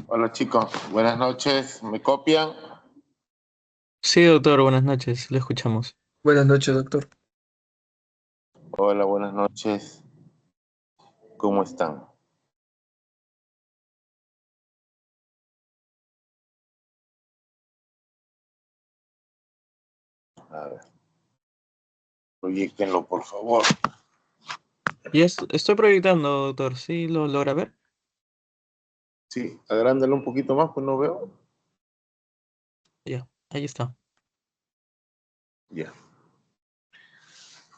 Hola chicos, buenas noches. ¿Me copian? Sí, doctor, buenas noches, le escuchamos. Buenas noches, doctor. Hola, buenas noches. ¿Cómo están? A ver, proyectenlo por favor. Estoy proyectando, doctor, ¿sí lo logra ver? Sí, agrándalo un poquito más, pues no veo. Ya, ahí está. Ya.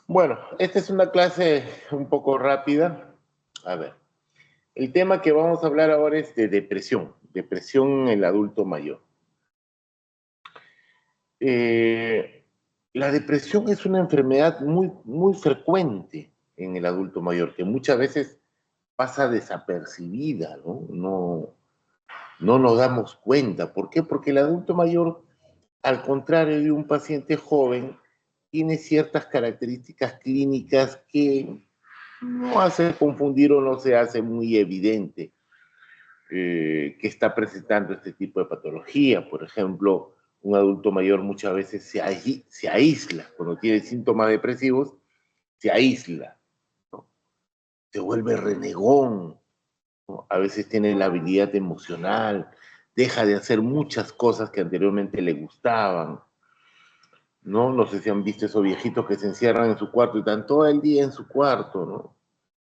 Bueno, esta es una clase un poco rápida. A ver, el tema que vamos a hablar ahora es de depresión, depresión en el adulto mayor. Eh, la depresión es una enfermedad muy frecuente en el adulto mayor, que muchas veces pasa desapercibida, ¿no? No nos damos cuenta. ¿Por qué? Porque el adulto mayor, al contrario de un paciente joven, tiene ciertas características clínicas que no hace confundir o no se hace muy evidente que está presentando este tipo de patología. Por ejemplo, un adulto mayor muchas veces se aísla. Cuando tiene síntomas depresivos, se aísla, ¿no? Se vuelve renegón, ¿no? A veces tiene la habilidad emocional, deja de hacer muchas cosas que anteriormente le gustaban, ¿no? No sé si han visto esos viejitos que se encierran en su cuarto y están todo el día en su cuarto, ¿no?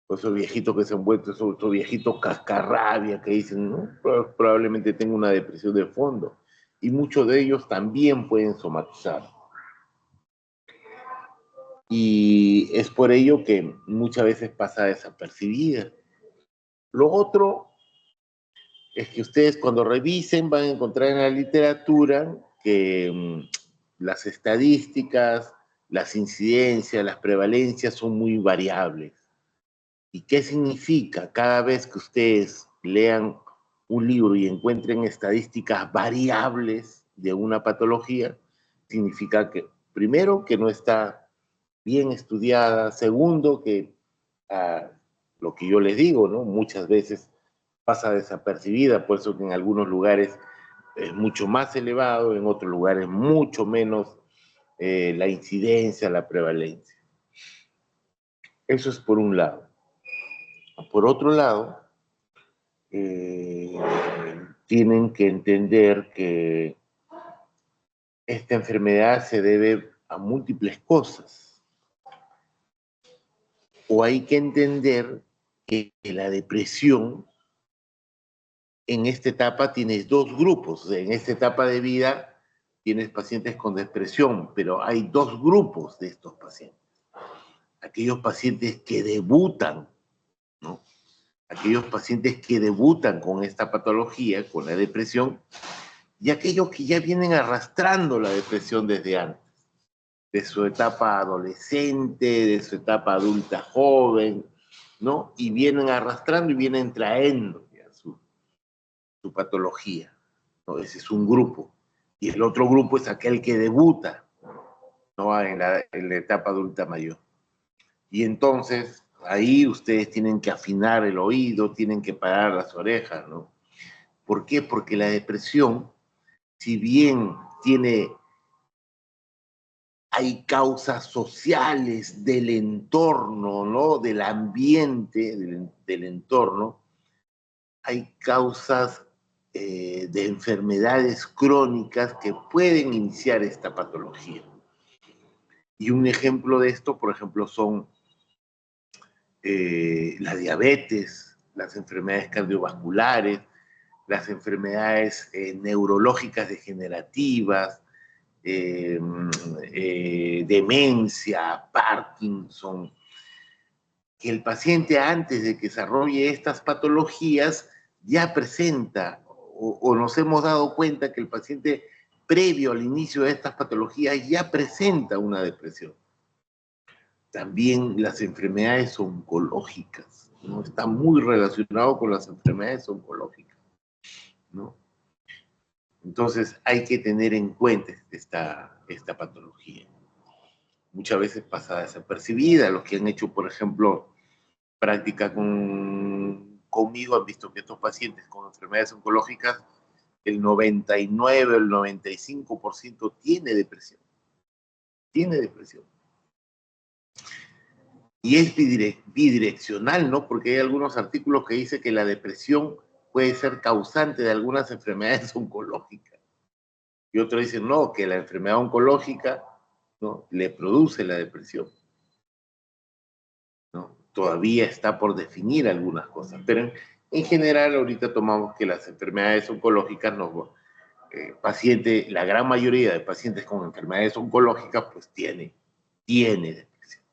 O esos viejitos que se han vuelto, esos viejitos cascarrabia que dicen, ¿no? Probablemente tengo una depresión de fondo. Y muchos de ellos también pueden somatizar. Y es por ello que muchas veces pasa desapercibida. Lo otro es que ustedes cuando revisen van a encontrar en la literatura que las estadísticas, las incidencias, las prevalencias son muy variables. ¿Y qué significa? Cada vez que ustedes lean un libro y encuentren estadísticas variables de una patología, significa que, primero, que no está bien estudiada, segundo, que ah, lo que yo les digo, ¿no? Muchas veces pasa desapercibida, por eso que en algunos lugares es mucho más elevado, en otros lugares mucho menos la incidencia, la prevalencia. Eso es por un lado. Por otro lado, eh, tienen que entender que esta enfermedad se debe a múltiples cosas. O hay que entender que la depresión en esta etapa tienes dos grupos. O sea, en esta etapa de vida tienes pacientes con depresión, pero hay dos grupos de estos pacientes. Aquellos pacientes que debutan, ¿no? Aquellos pacientes que debutan con esta patología, con la depresión, y aquellos que ya vienen arrastrando la depresión desde antes, de su etapa adolescente, de su etapa adulta joven, ¿no? Y vienen arrastrando y vienen traendo ya su patología, ¿no? Ese es un grupo. Y el otro grupo es aquel que debuta, ¿no? En la etapa adulta mayor. Y entonces ahí ustedes tienen que afinar el oído, tienen que parar las orejas, ¿no? ¿Por qué? Porque la depresión, si bien hay causas sociales del entorno, ¿no? Del ambiente, del entorno, hay causas de enfermedades crónicas que pueden iniciar esta patología. Y un ejemplo de esto, por ejemplo, son la diabetes, las enfermedades cardiovasculares, las enfermedades neurológicas degenerativas, eh, demencia, Parkinson, que el paciente antes de que desarrolle estas patologías ya presenta o nos hemos dado cuenta que el paciente previo al inicio de estas patologías ya presenta una depresión. También las enfermedades oncológicas, ¿no? Está muy relacionado con las enfermedades oncológicas, ¿no? Entonces hay que tener en cuenta esta patología. Muchas veces pasa desapercibida. Los que han hecho, por ejemplo, práctica con conmigo han visto que estos pacientes con enfermedades oncológicas, el 99, el 95% tiene depresión. Tiene depresión. Y es bidireccional, ¿no? Porque hay algunos artículos que dicen que la depresión puede ser causante de algunas enfermedades oncológicas. Y otros dicen, no, que la enfermedad oncológica, ¿no?, le produce la depresión, ¿no? Todavía está por definir algunas cosas, pero en general ahorita tomamos que las enfermedades oncológicas, la gran mayoría de pacientes con enfermedades oncológicas, pues tiene depresión,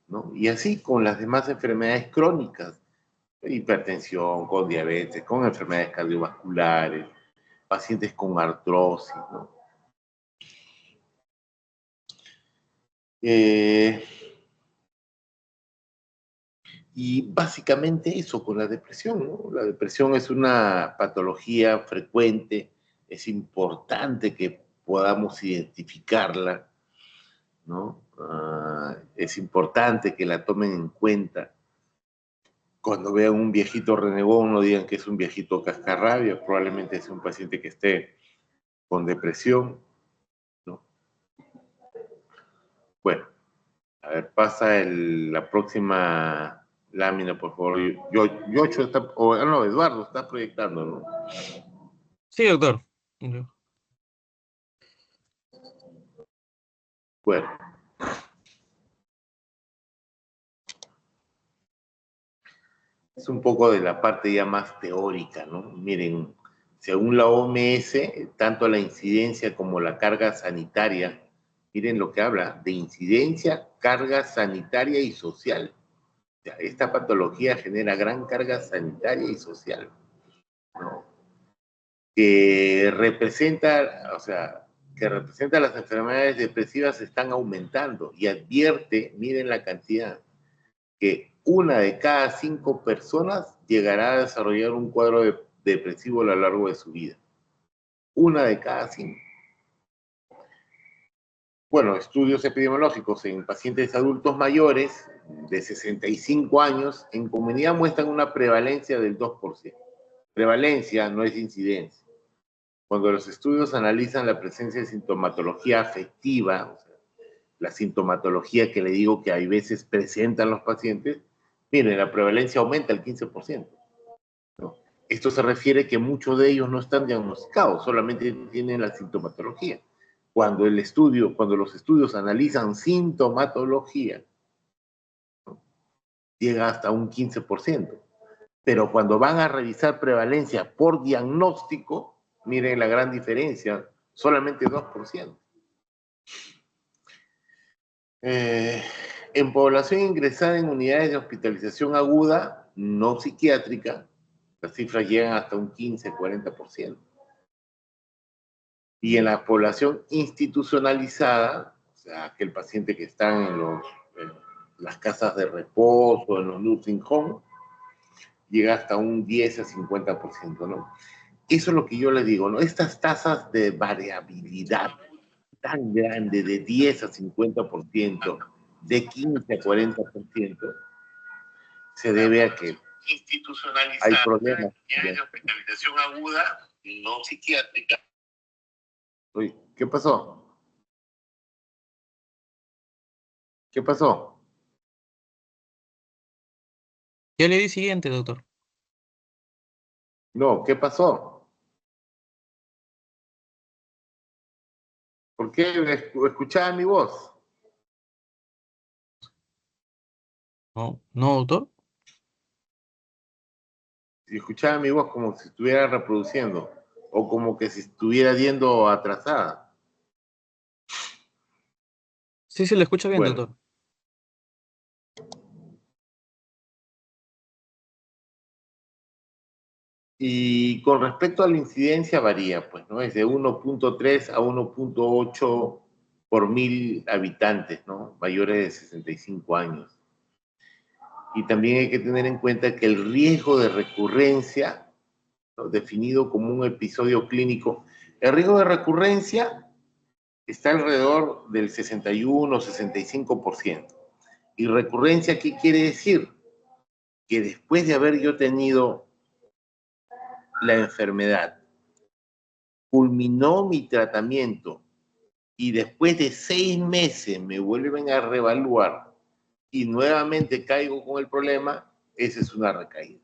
¿no? Y así con las demás enfermedades crónicas, hipertensión, con diabetes, con enfermedades cardiovasculares, pacientes con artrosis, ¿no? Y básicamente eso con la depresión, ¿no? La depresión es una patología frecuente, es importante que podamos identificarla, ¿no? Es importante que la tomen en cuenta. Cuando vean un viejito renegón, no digan que es un viejito cascarrabia, probablemente es un paciente que esté con depresión, ¿no? Bueno, a ver, pasa la próxima lámina, por favor. Yocho está, no, Eduardo está proyectando, ¿no? Sí, doctor. Bueno. Es un poco de la parte ya más teórica, ¿no? Miren, según la OMS, tanto la incidencia como la carga sanitaria, miren lo que habla, de incidencia, carga sanitaria y social. O sea, esta patología genera gran carga sanitaria y social, ¿no? Que representa, o sea, que representa las enfermedades depresivas están aumentando y advierte, miren la cantidad, que 1 de cada 5 personas llegará a desarrollar un cuadro depresivo a lo largo de su vida. 1 de cada 5. Bueno, estudios epidemiológicos en pacientes adultos mayores de 65 años en comunidad muestran una prevalencia del 2%. Prevalencia no es incidencia. Cuando los estudios analizan la presencia de sintomatología afectiva, o sea, la sintomatología que le digo que hay veces presentan los pacientes, miren, la prevalencia aumenta al 15%. ¿No? Esto se refiere que muchos de ellos no están diagnosticados, solamente tienen la sintomatología. Cuando los estudios analizan sintomatología, ¿no?, llega hasta un 15%. Pero cuando van a revisar prevalencia por diagnóstico, miren la gran diferencia, solamente 2%. En población ingresada en unidades de hospitalización aguda, no psiquiátrica, las cifras llegan hasta un 15-40%. Y en la población institucionalizada, o sea, aquel paciente que está en las casas de reposo, en los nursing homes, llega hasta un 10-50%, ¿no? Eso es lo que yo les digo, ¿no? Estas tasas de variabilidad tan grande de 10-50%, de 15-40%, se debe a que hay problemas de hospitalización aguda, no psiquiátrica. Uy, ¿qué pasó? ¿Qué pasó? Ya le di siguiente, doctor. No, ¿qué pasó? ¿Por qué escuchaba mi voz? No, no, doctor. Si escuchaba mi voz como si estuviera reproduciendo o como que si estuviera yendo atrasada. Sí, sí, le escucho bien, Bueno, doctor. y con respecto a la incidencia varía, pues, ¿no? Es de 1.3 a 1.8 por 1000 habitantes, ¿no? Mayores de 65 años. Y también hay que tener en cuenta que el riesgo de recurrencia, ¿no?, definido como un episodio clínico, el riesgo de recurrencia está alrededor del 61-65%. ¿Y recurrencia qué quiere decir? que después de haber yo tenido la enfermedad, culminó mi tratamiento y después de 6 meses me vuelven a reevaluar y nuevamente caigo con el problema, esa es una recaída.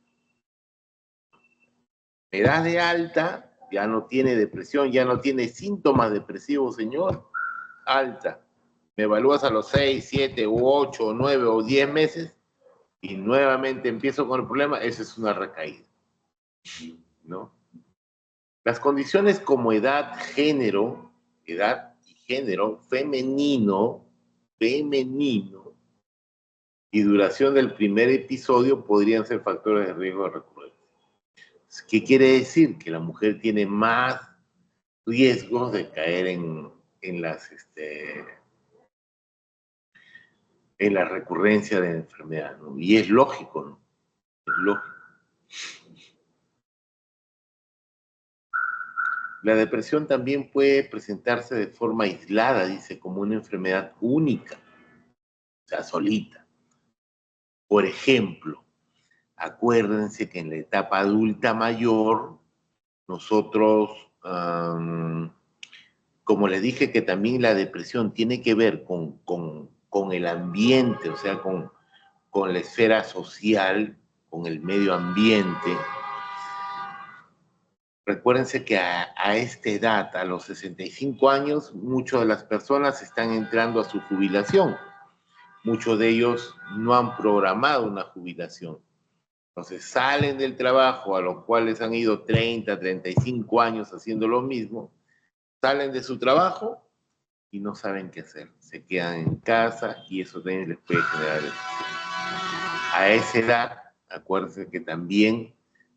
Me das de alta, ya no tiene depresión, ya no tiene síntomas depresivos, señor, alta. Me evalúas a los 6, 7, u 8, o 9 o 10 meses y nuevamente empiezo con el problema, esa es una recaída, ¿no? Las condiciones como edad y género, femenino, y duración del primer episodio podrían ser factores de riesgo de recurrencia. ¿Qué quiere decir? Que la mujer tiene más riesgos de caer en la recurrencia de la enfermedad, ¿no? Y es lógico, ¿no? Es lógico. La depresión también puede presentarse de forma aislada, dice, como una enfermedad única, o sea, solita. Por ejemplo, acuérdense que en la etapa adulta mayor, nosotros, como les dije que también la depresión tiene que ver con el ambiente, o sea, con la esfera social, con el medio ambiente. Recuérdense que a esta edad, a los 65 años, muchas de las personas están entrando a su jubilación. Muchos de ellos no han programado una jubilación. Entonces salen del trabajo a los cuales han ido 30, 35 años haciendo lo mismo, salen de su trabajo y no saben qué hacer. Se quedan en casa y eso también les puede generar depresión. A esa edad, acuérdense que también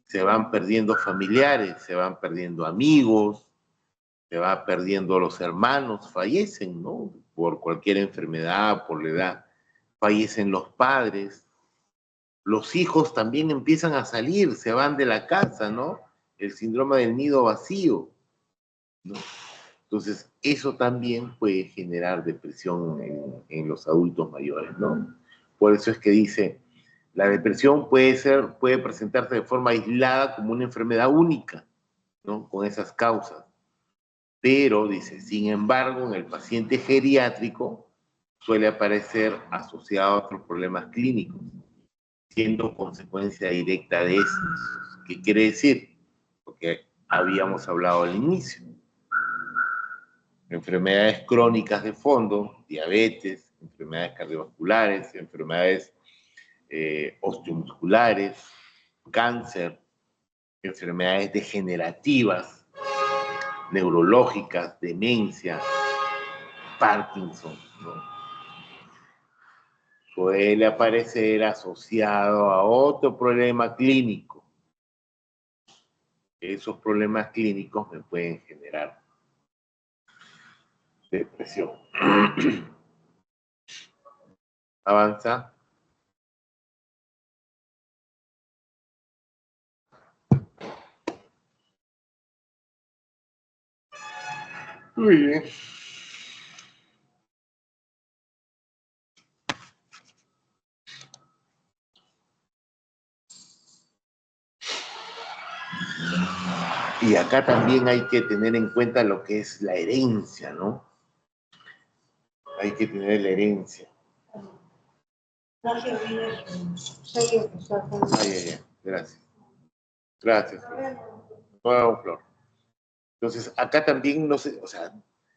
se van perdiendo familiares, se van perdiendo amigos, se van perdiendo los hermanos, fallecen, ¿no? Por cualquier enfermedad, por la edad, fallecen los padres, los hijos también empiezan a salir, se van de la casa, ¿no? El síndrome del nido vacío, ¿no? Entonces, eso también puede generar depresión en los adultos mayores, ¿no? Por eso es que dice, la depresión puede presentarse de forma aislada como una enfermedad única, ¿no? Con esas causas. Pero, dice, sin embargo, en el paciente geriátrico suele aparecer asociado a otros problemas clínicos, siendo consecuencia directa de estos. ¿Qué quiere decir? Porque habíamos hablado al inicio. Enfermedades crónicas de fondo, diabetes, enfermedades cardiovasculares, enfermedades osteomusculares, cáncer, enfermedades degenerativas, neurológicas, demencia, Parkinson, ¿no? Suele aparecer asociado a otro problema clínico. Esos problemas clínicos me pueden generar depresión. Avanza. Muy bien. Y acá también hay que tener en cuenta lo que es la herencia, ¿no? Hay que tener la herencia. Gracias. Gracias, Flor. Nuevo, Flor. Entonces, acá también, no sé, o sea,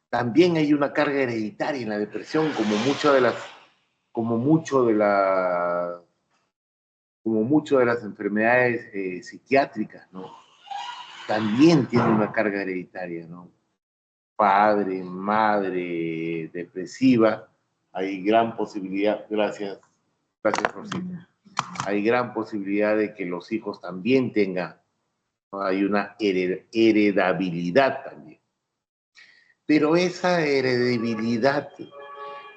también hay una carga hereditaria en la depresión, como mucho de las enfermedades psiquiátricas, ¿no? También tiene una carga hereditaria, ¿no? Padre, madre depresiva, hay gran posibilidad, gracias, Rosita, hay gran posibilidad de que los hijos también tengan, ¿no? Hay una heredabilidad también. Pero esa heredabilidad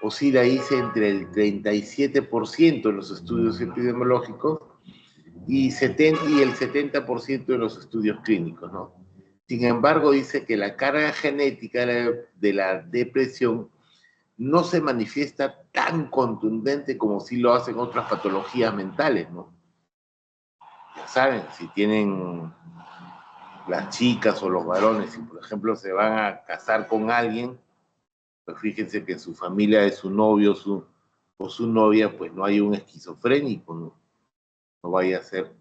oscila, dice, entre el 37% en los estudios epidemiológicos y el 70% en los estudios clínicos, ¿no? Sin embargo, dice que la carga genética de la depresión no se manifiesta tan contundente como sí lo hacen otras patologías mentales, ¿no? ya saben, si tienen las chicas o los varones, si por ejemplo se van a casar con alguien, pues fíjense que en su familia de su novio o su novia, pues no hay un esquizofrénico, no, no vaya a ser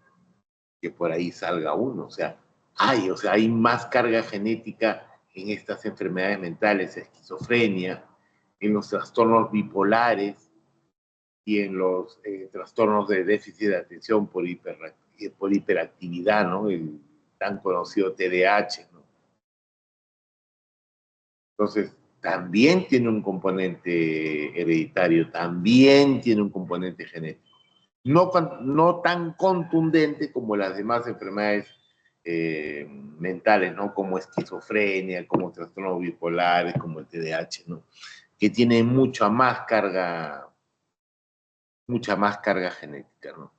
que por ahí salga uno, o sea, hay más carga genética en estas enfermedades mentales, esquizofrenia, en los trastornos bipolares y en los trastornos de déficit de atención por hiperactividad, ¿no? El tan conocido TDAH, ¿no? Entonces, también tiene un componente hereditario, también tiene un componente genético. No, no tan contundente como las demás enfermedades mentales, ¿no? Como esquizofrenia, como trastornos bipolares, como el TDAH, ¿no? Que tienen mucha más carga genética, ¿no?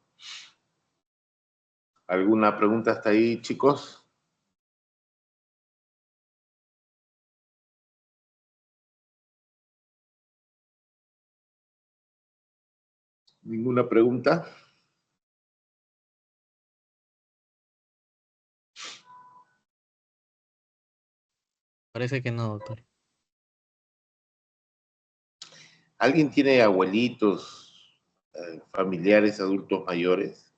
¿Alguna pregunta hasta ahí, chicos? ¿Ninguna pregunta? Parece que no, doctor. ¿Alguien tiene abuelitos, familiares, adultos mayores?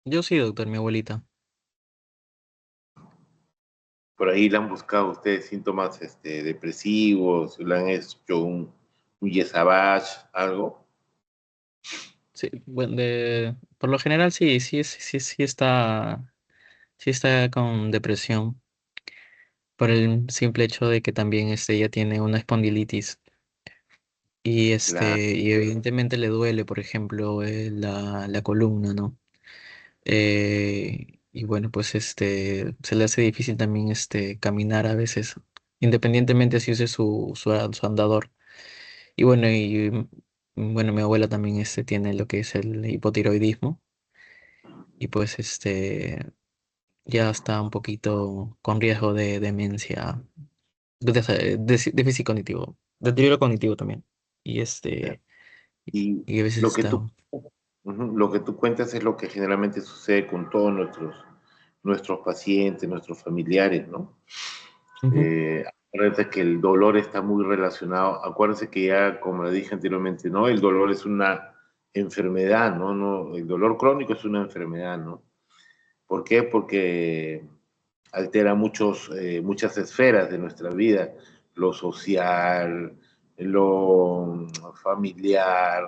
Yo sí, doctor, mi abuelita. Por ahí le han buscado ustedes síntomas depresivos, le han hecho un yesabash, algo. Sí, bueno, por lo general sí, sí está con depresión, por el simple hecho de que también ella tiene una espondilitis La, y evidentemente le duele, por ejemplo, la columna, ¿no? Y bueno, pues se le hace difícil también caminar a veces, independientemente si use su andador. Y bueno, bueno, mi abuela también tiene lo que es el hipotiroidismo y pues ya está un poquito con riesgo de demencia, déficit cognitivo, deterioro cognitivo también. Y y y a veces lo que está. tú, lo que tú cuentas es lo que generalmente sucede con todos nuestros pacientes, nuestros familiares, ¿no? Ujú, Eh, Acuérdate que el dolor está muy relacionado, acuérdense que ya, como le dije anteriormente, ¿no? El dolor es una enfermedad, ¿no? No, el dolor crónico es una enfermedad, ¿no? ¿Por qué? Porque altera muchas esferas de nuestra vida, lo social, lo familiar,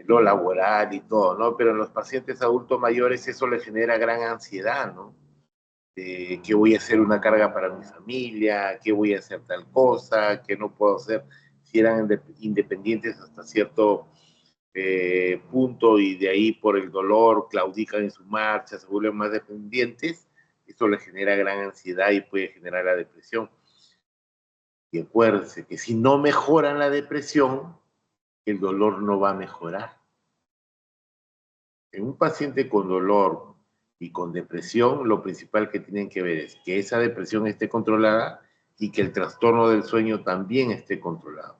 lo laboral y todo, ¿no? Pero en los pacientes adultos mayores eso les genera gran ansiedad, ¿no? Que voy a hacer una carga para mi familia, que voy a hacer tal cosa, que no puedo hacer, si eran independientes hasta cierto punto y de ahí por el dolor claudican en su marcha, se vuelven más dependientes, esto les genera gran ansiedad y puede generar la depresión. Y acuérdense que si no mejoran la depresión, el dolor no va a mejorar. En un paciente con dolor y con depresión, lo principal que tienen que ver es que esa depresión esté controlada y que el trastorno del sueño también esté controlado.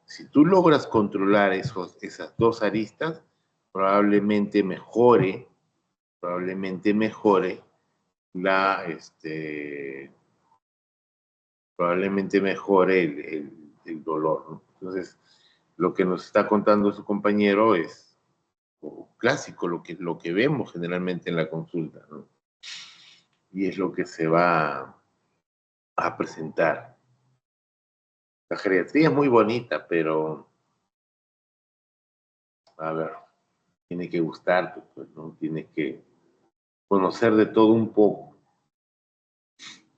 Si tú logras controlar esas dos aristas, probablemente mejore la, probablemente mejore el dolor, ¿no? Entonces, lo que nos está contando su compañero es clásico, lo que vemos generalmente en la consulta, ¿no? Y es lo que se va a presentar. La geriatría es muy bonita, pero, a ver, tiene que gustarte, pues, ¿no? Tiene que conocer de todo un poco.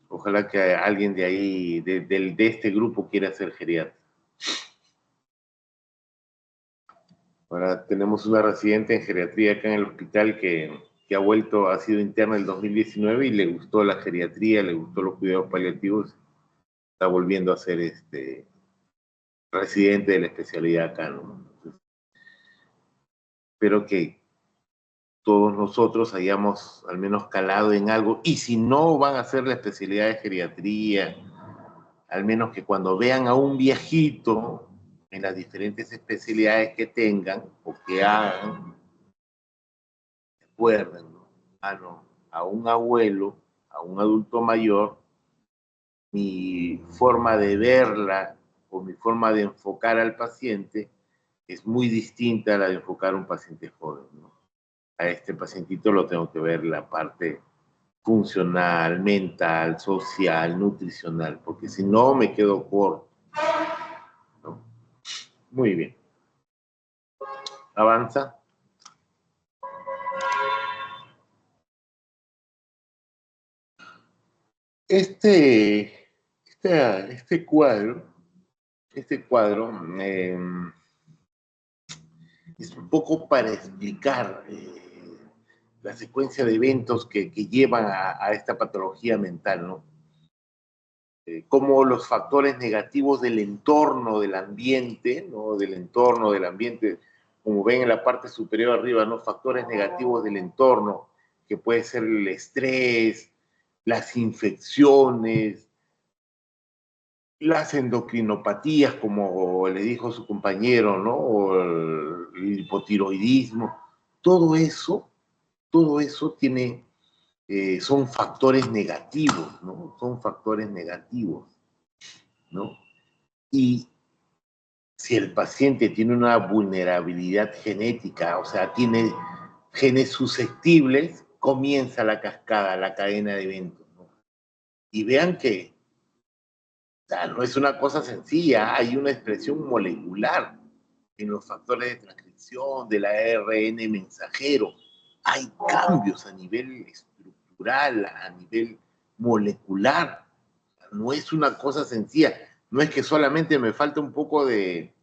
Ojalá que alguien de ahí, de este grupo, quiera ser geriatra. Ahora tenemos una residente en geriatría acá en el hospital que ha vuelto, ha sido interna en el 2019 y le gustó la geriatría, le gustó los cuidados paliativos, está volviendo a ser residente de la especialidad acá, ¿no? Entonces, espero que todos nosotros hayamos al menos calado en algo, y si no van a hacer la especialidad de geriatría, al menos que cuando vean a un viejito en las diferentes especialidades que tengan o que hagan, recuerden, ¿no? No, a un abuelo, a un adulto mayor, mi forma de verla o mi forma de enfocar al paciente es muy distinta a la de enfocar a un paciente joven, ¿no? A este pacientito lo tengo que ver la parte funcional, mental, social, nutricional, porque si no me quedo corto, ¿no? Muy bien. Avanza. Este cuadro, eh, es un poco para explicar la secuencia de eventos que llevan a esta patología mental, ¿no? Cómo los factores negativos del entorno, del ambiente, ¿no? Del entorno, del ambiente, como ven en la parte superior arriba, ¿no? Factores negativos del entorno, que puede ser el estrés, las infecciones, las endocrinopatías, como le dijo su compañero, ¿no? O el hipotiroidismo, todo eso tiene, son factores negativos, ¿no? Son factores negativos, ¿no? Y si el paciente tiene una vulnerabilidad genética, o sea, tiene genes susceptibles, comienza la cascada, la cadena de eventos, ¿no? Y vean que sea, no es una cosa sencilla, hay una expresión molecular en los factores de transcripción del ARN mensajero. Hay cambios a nivel estructural, a nivel molecular. No es una cosa sencilla. No es que solamente me falta un poco de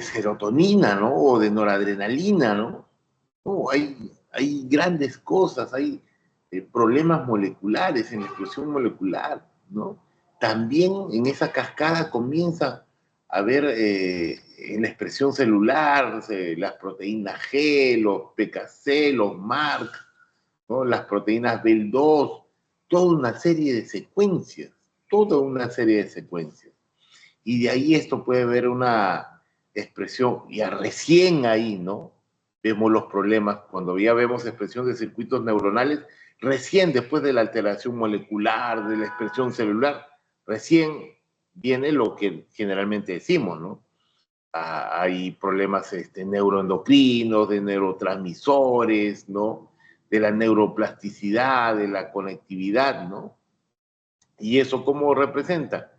serotonina, ¿no? O de noradrenalina, ¿no? No, hay grandes cosas, hay problemas moleculares en la explosión molecular, ¿no? También en esa cascada comienza a haber en la expresión celular las proteínas G, los PKC, los MARC, ¿no? Las proteínas BEL2, toda una serie de secuencias, toda una serie de secuencias. Y de ahí esto puede ver una expresión, ya recién ahí, ¿no? Vemos los problemas, cuando ya vemos expresión de circuitos neuronales, recién después de la alteración molecular, de la expresión celular, recién viene lo que generalmente decimos, ¿no? Hay problemas neuroendocrinos, de neurotransmisores, ¿no? De la neuroplasticidad, de la conectividad, ¿no? ¿Y eso cómo representa?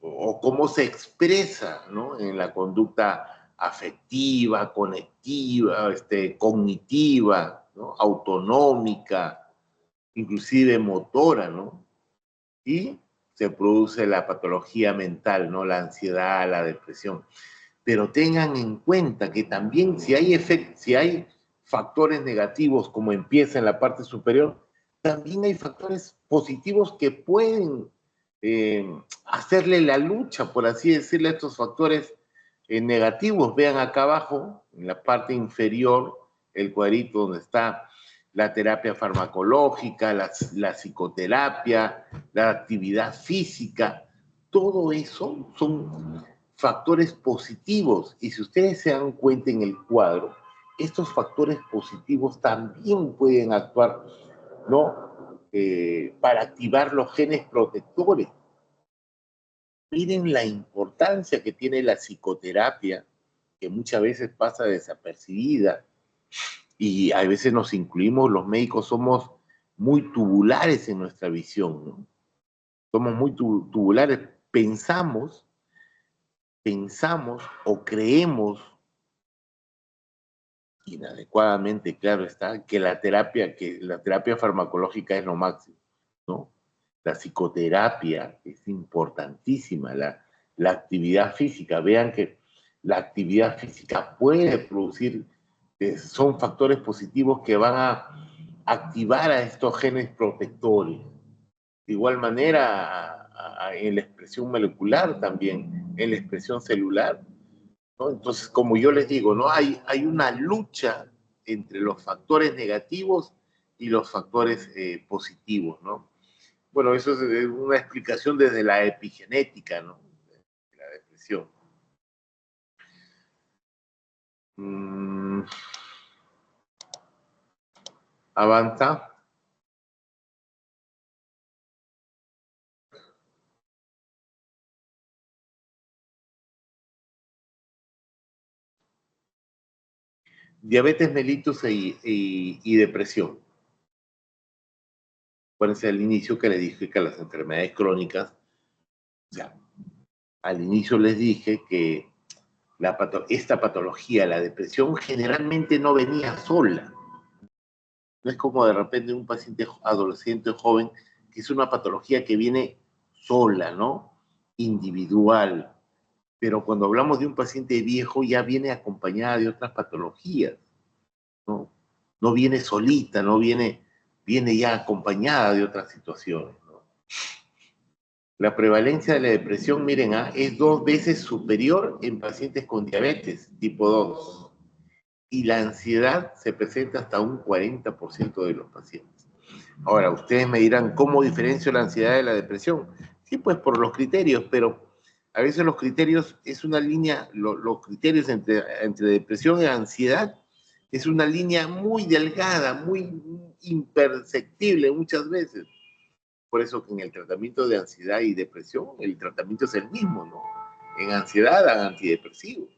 O cómo se expresa, ¿no? En la conducta afectiva, conectiva, cognitiva, ¿no? Autonómica, inclusive motora, ¿no? Y se produce la patología mental, ¿no? La ansiedad, la depresión. Pero tengan en cuenta que también si hay factores negativos como empieza en la parte superior, también hay factores positivos que pueden hacerle la lucha, por así decirle, a estos factores negativos. Vean acá abajo, en la parte inferior, el cuadrito donde está la terapia farmacológica, la psicoterapia, la actividad física, todo eso son factores positivos. Y si ustedes se dan cuenta en el cuadro, estos factores positivos también pueden actuar, ¿no? Para activar los genes protectores. Miren la importancia que tiene la psicoterapia, que muchas veces pasa desapercibida, y a veces nos incluimos, los médicos somos muy tubulares en nuestra visión, ¿no? Somos muy tubulares, pensamos o creemos inadecuadamente, claro está, que la terapia farmacológica es lo máximo, ¿no? La psicoterapia es importantísima, la actividad física. Vean que la actividad física puede producir, son factores positivos que van a activar a estos genes protectores. De igual manera, en la expresión molecular también, en la expresión celular, ¿no? Entonces, como yo les digo, ¿no? Hay una lucha entre los factores negativos y los factores positivos, ¿no? Bueno, eso es una explicación desde la epigenética, ¿no? depresión. Avanza. Diabetes mellitus y depresión. Acuérdense al inicio que les dije que las enfermedades crónicas, o sea, al inicio les dije que esta patología, la depresión, generalmente no venía sola. No es como de repente un paciente adolescente o joven, que es una patología que viene sola, ¿no? Individual. Pero cuando hablamos de un paciente viejo, ya viene acompañada de otras patologías, ¿no? No viene solita, no viene, viene ya acompañada de otras situaciones, ¿no? La prevalencia de la depresión, miren, es 2 veces superior en pacientes con diabetes tipo 2. Y la ansiedad se presenta hasta un 40% de los pacientes. Ahora, ustedes me dirán, ¿cómo diferencio la ansiedad de la depresión? Sí, pues por los criterios, pero a veces los criterios es una línea, los criterios entre depresión y ansiedad es una línea muy delgada, muy imperceptible muchas veces. Por eso que en el tratamiento de ansiedad y depresión, el tratamiento es el mismo, ¿no? En ansiedad dan antidepresivos.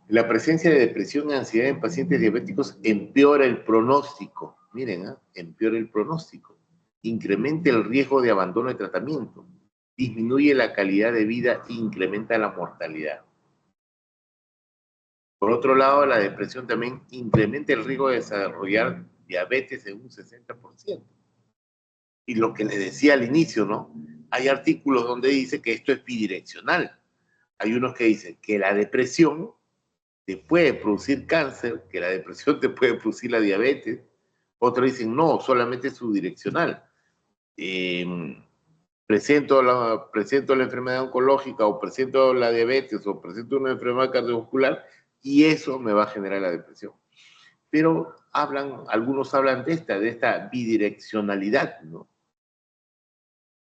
La presencia de depresión y ansiedad en pacientes diabéticos empeora el pronóstico. Miren, empeora el pronóstico. Incrementa el riesgo de abandono de tratamiento. Disminuye la calidad de vida e incrementa la mortalidad. Por otro lado, la depresión también incrementa el riesgo de desarrollar diabetes en un 60%. Y lo que les decía al inicio, ¿no? Hay artículos donde dice que esto es bidireccional. Hay unos que dicen que la depresión te puede producir cáncer, que la depresión te puede producir la diabetes. Otros dicen, no, solamente es subdireccional. Presento la enfermedad oncológica o presento la diabetes o presento una enfermedad cardiovascular y eso me va a generar la depresión. Pero algunos hablan de esta bidireccionalidad, ¿no?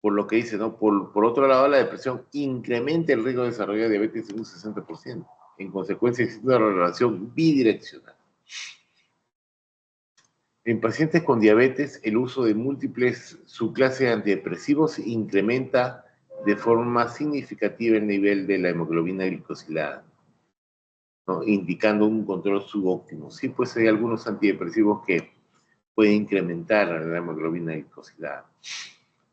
Por lo que dice, ¿no? Por otro lado, la depresión incrementa el riesgo de desarrollar diabetes en un 60%. En consecuencia, existe una relación bidireccional. En pacientes con diabetes, el uso de múltiples subclases de antidepresivos incrementa de forma significativa el nivel de la hemoglobina glicosilada, ¿no? Indicando un control subóptimo. Sí, pues hay algunos antidepresivos que pueden incrementar la hemoglobina glicosilada.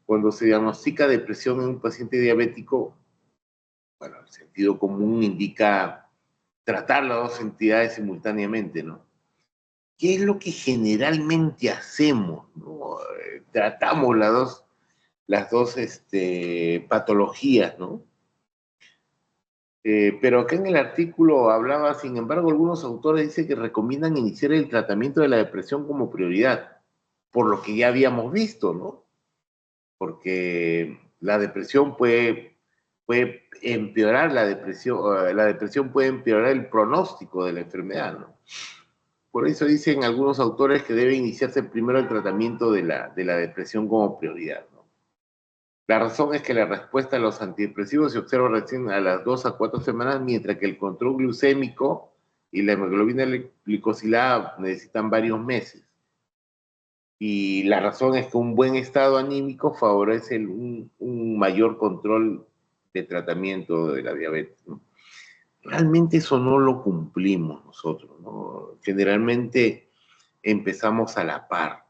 Cuando se diagnostica depresión en un paciente diabético, bueno, el sentido común indica tratar las dos entidades simultáneamente, ¿no? ¿Qué es lo que generalmente hacemos, ¿no? Tratamos las dos patologías, ¿no? Pero acá en el artículo hablaba, sin embargo, algunos autores dicen que recomiendan iniciar el tratamiento de la depresión como prioridad, por lo que ya habíamos visto, ¿no? Porque la depresión puede empeorar la depresión puede empeorar el pronóstico de la enfermedad, ¿no? Por eso dicen algunos autores que debe iniciarse primero el tratamiento de la depresión como prioridad, ¿no? La razón es que la respuesta a los antidepresivos se observa recién a las 2 a 4 semanas, mientras que el control glucémico y la hemoglobina glicosilada necesitan varios meses. Y la razón es que un buen estado anímico favorece un mayor control de tratamiento de la diabetes, ¿no? Realmente eso no lo cumplimos nosotros, ¿no? Generalmente empezamos a la par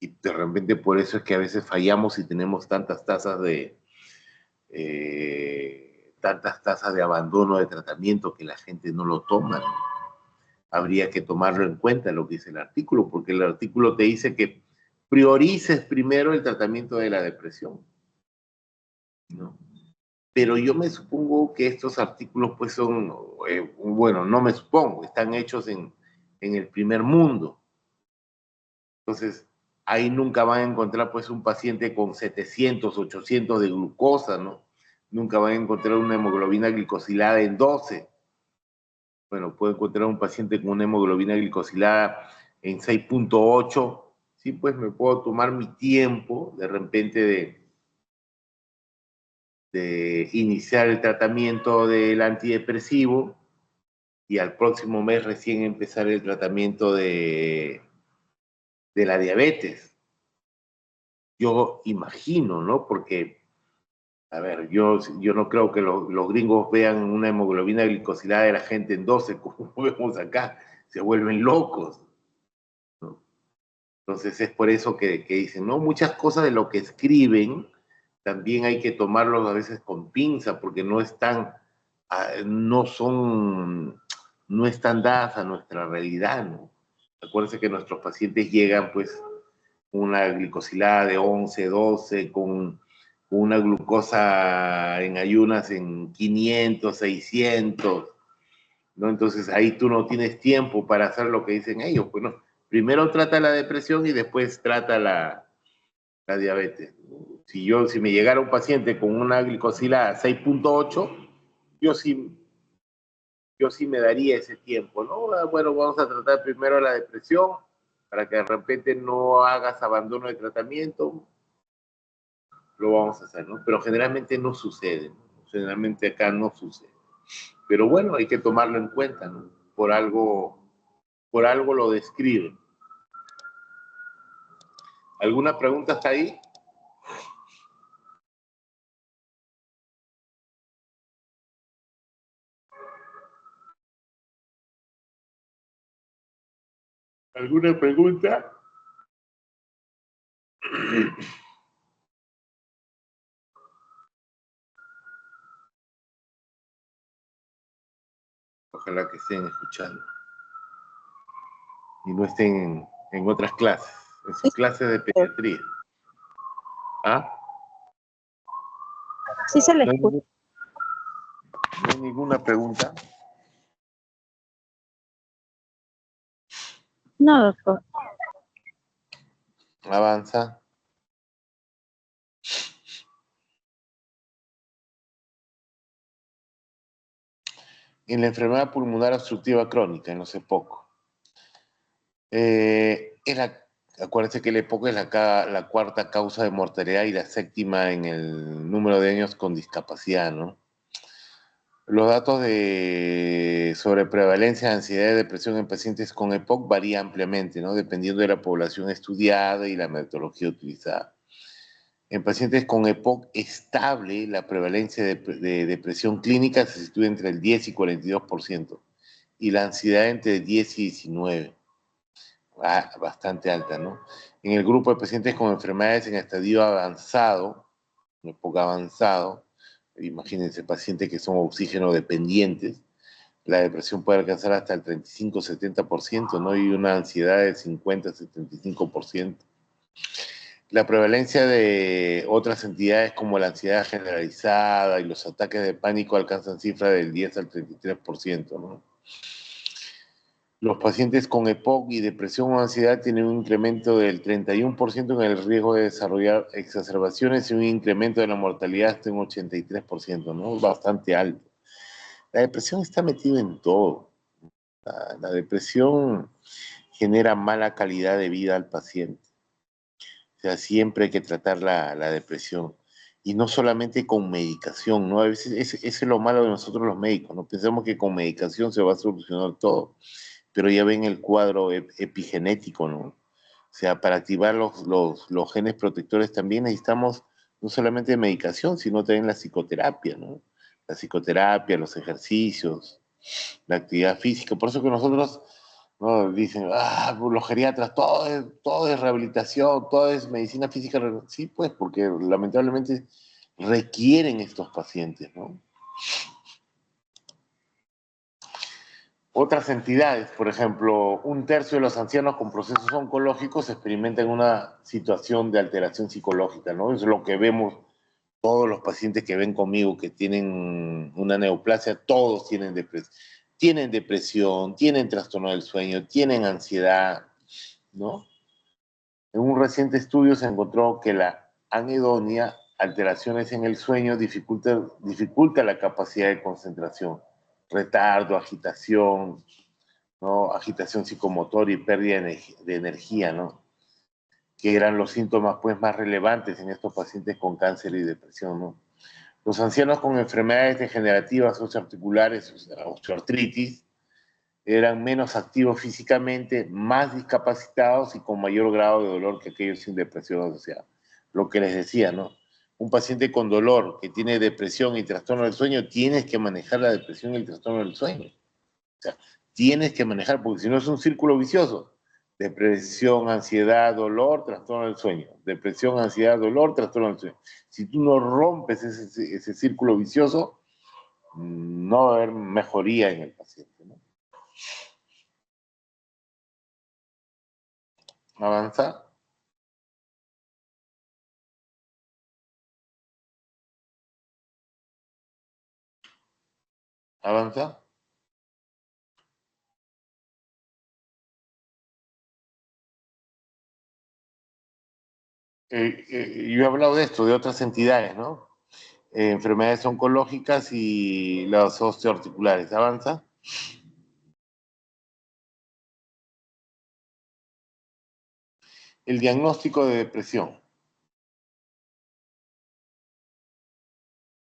y de repente por eso es que a veces fallamos y tenemos tantas tasas de abandono de tratamiento que la gente no lo toma, ¿no? Habría que tomarlo en cuenta lo que dice el artículo, porque el artículo te dice que priorices primero el tratamiento de la depresión, ¿no? Pero yo me supongo que estos artículos pues son, bueno, no me supongo, están hechos en el primer mundo. Entonces, ahí nunca van a encontrar pues un paciente con 700, 800 de glucosa, ¿no? Nunca van a encontrar una hemoglobina glicosilada en 12. Bueno, puedo encontrar un paciente con una hemoglobina glicosilada en 6.8. Sí, pues me puedo tomar mi tiempo de repente iniciar el tratamiento del antidepresivo y al próximo mes recién empezar el tratamiento de la diabetes. Yo imagino, ¿no? Porque, a ver, yo no creo que los gringos vean una hemoglobina glicosilada de la gente en 12, como vemos acá, se vuelven locos, ¿no? Entonces es por eso que dicen, ¿no? Muchas cosas de lo que escriben también hay que tomarlos a veces con pinza, porque no están, no están dadas a nuestra realidad, ¿no? Acuérdense que nuestros pacientes llegan, pues, una glicosilada de 11, 12, con una glucosa en ayunas en 500, 600, ¿no? Entonces ahí tú no tienes tiempo para hacer lo que dicen ellos, pues no. Primero trata la depresión y después trata la diabetes. Si me llegara un paciente con una glicosilada 6.8, yo sí, yo sí me daría ese tiempo, ¿no? Bueno, vamos a tratar primero la depresión para que de repente no hagas abandono de tratamiento, lo vamos a hacer, ¿no? Pero generalmente no sucede, ¿no? Generalmente acá no sucede. Pero bueno, hay que tomarlo en cuenta, ¿no? Por algo lo describen. ¿Alguna pregunta hasta ahí? ¿Alguna pregunta? Ojalá que estén escuchando y no estén en otras clases, en sus clases de pediatría. ¿Ah? Sí se le ¿No hay, escucha. no hay ninguna pregunta? No, doctor. Avanza. En la enfermedad pulmonar obstructiva crónica, en los EPOC. Acuérdense que el EPOC es la cuarta causa de mortalidad y la séptima en el número de años con discapacidad, ¿no? Los datos sobre prevalencia de ansiedad y depresión en pacientes con EPOC varían ampliamente, ¿no? Dependiendo de la población estudiada y la metodología utilizada. En pacientes con EPOC estable, la prevalencia de depresión clínica se sitúa entre el 10 y 42%, y la ansiedad entre 10 y 19%. Bastante alta, ¿no? En el grupo de pacientes con enfermedades en estadio avanzado, EPOC avanzado, imagínense pacientes que son oxígeno dependientes, la depresión puede alcanzar hasta el 35-70%, ¿no? Y una ansiedad del 50-75%. La prevalencia de otras entidades como la ansiedad generalizada y los ataques de pánico alcanzan cifras del 10 al 33%, ¿no? Los pacientes con EPOC y depresión o ansiedad tienen un incremento del 31% en el riesgo de desarrollar exacerbaciones y un incremento de la mortalidad hasta un 83%, ¿no? Bastante alto. La depresión está metida en todo. La depresión genera mala calidad de vida al paciente. O sea, siempre hay que tratar la depresión. Y no solamente con medicación, ¿no? A veces ese es lo malo de nosotros los médicos, ¿no? Pensamos que con medicación se va a solucionar todo, pero ya ven el cuadro epigenético, ¿no? O sea, para activar los genes protectores también necesitamos no solamente medicación, sino también la psicoterapia, ¿no? La psicoterapia, los ejercicios, la actividad física. Por eso que nosotros, ¿no? Dicen, los geriatras, todo es rehabilitación, todo es medicina física. Sí, pues, porque lamentablemente requieren estos pacientes, ¿no? Otras entidades, por ejemplo, un tercio de los ancianos con procesos oncológicos experimentan una situación de alteración psicológica, ¿no? Eso es lo que vemos todos los pacientes que ven conmigo que tienen una neoplasia, todos tienen depresión, tienen trastorno del sueño, tienen ansiedad, ¿no? En un reciente estudio se encontró que la anedonia, alteraciones en el sueño, dificulta la capacidad de concentración, retardo, agitación, ¿no? Agitación psicomotora y pérdida de energía, ¿no? Que eran los síntomas pues, más relevantes en estos pacientes con cáncer y depresión, ¿no? Los ancianos con enfermedades degenerativas osteoarticulares, o sea, osteoartritis, eran menos activos físicamente, más discapacitados y con mayor grado de dolor que aquellos sin depresión asociada. Lo que les decía, ¿no? Un paciente con dolor que tiene depresión y trastorno del sueño, tienes que manejar la depresión y el trastorno del sueño. O sea, tienes que manejar, porque si no es un círculo vicioso. Depresión, ansiedad, dolor, trastorno del sueño. Depresión, ansiedad, dolor, trastorno del sueño. Si tú no rompes ese círculo vicioso, no va a haber mejoría en el paciente, ¿no? Avanza, avanza. Yo he hablado de esto, de otras entidades, ¿no? Enfermedades oncológicas y las osteoarticulares. Avanza. El diagnóstico de depresión.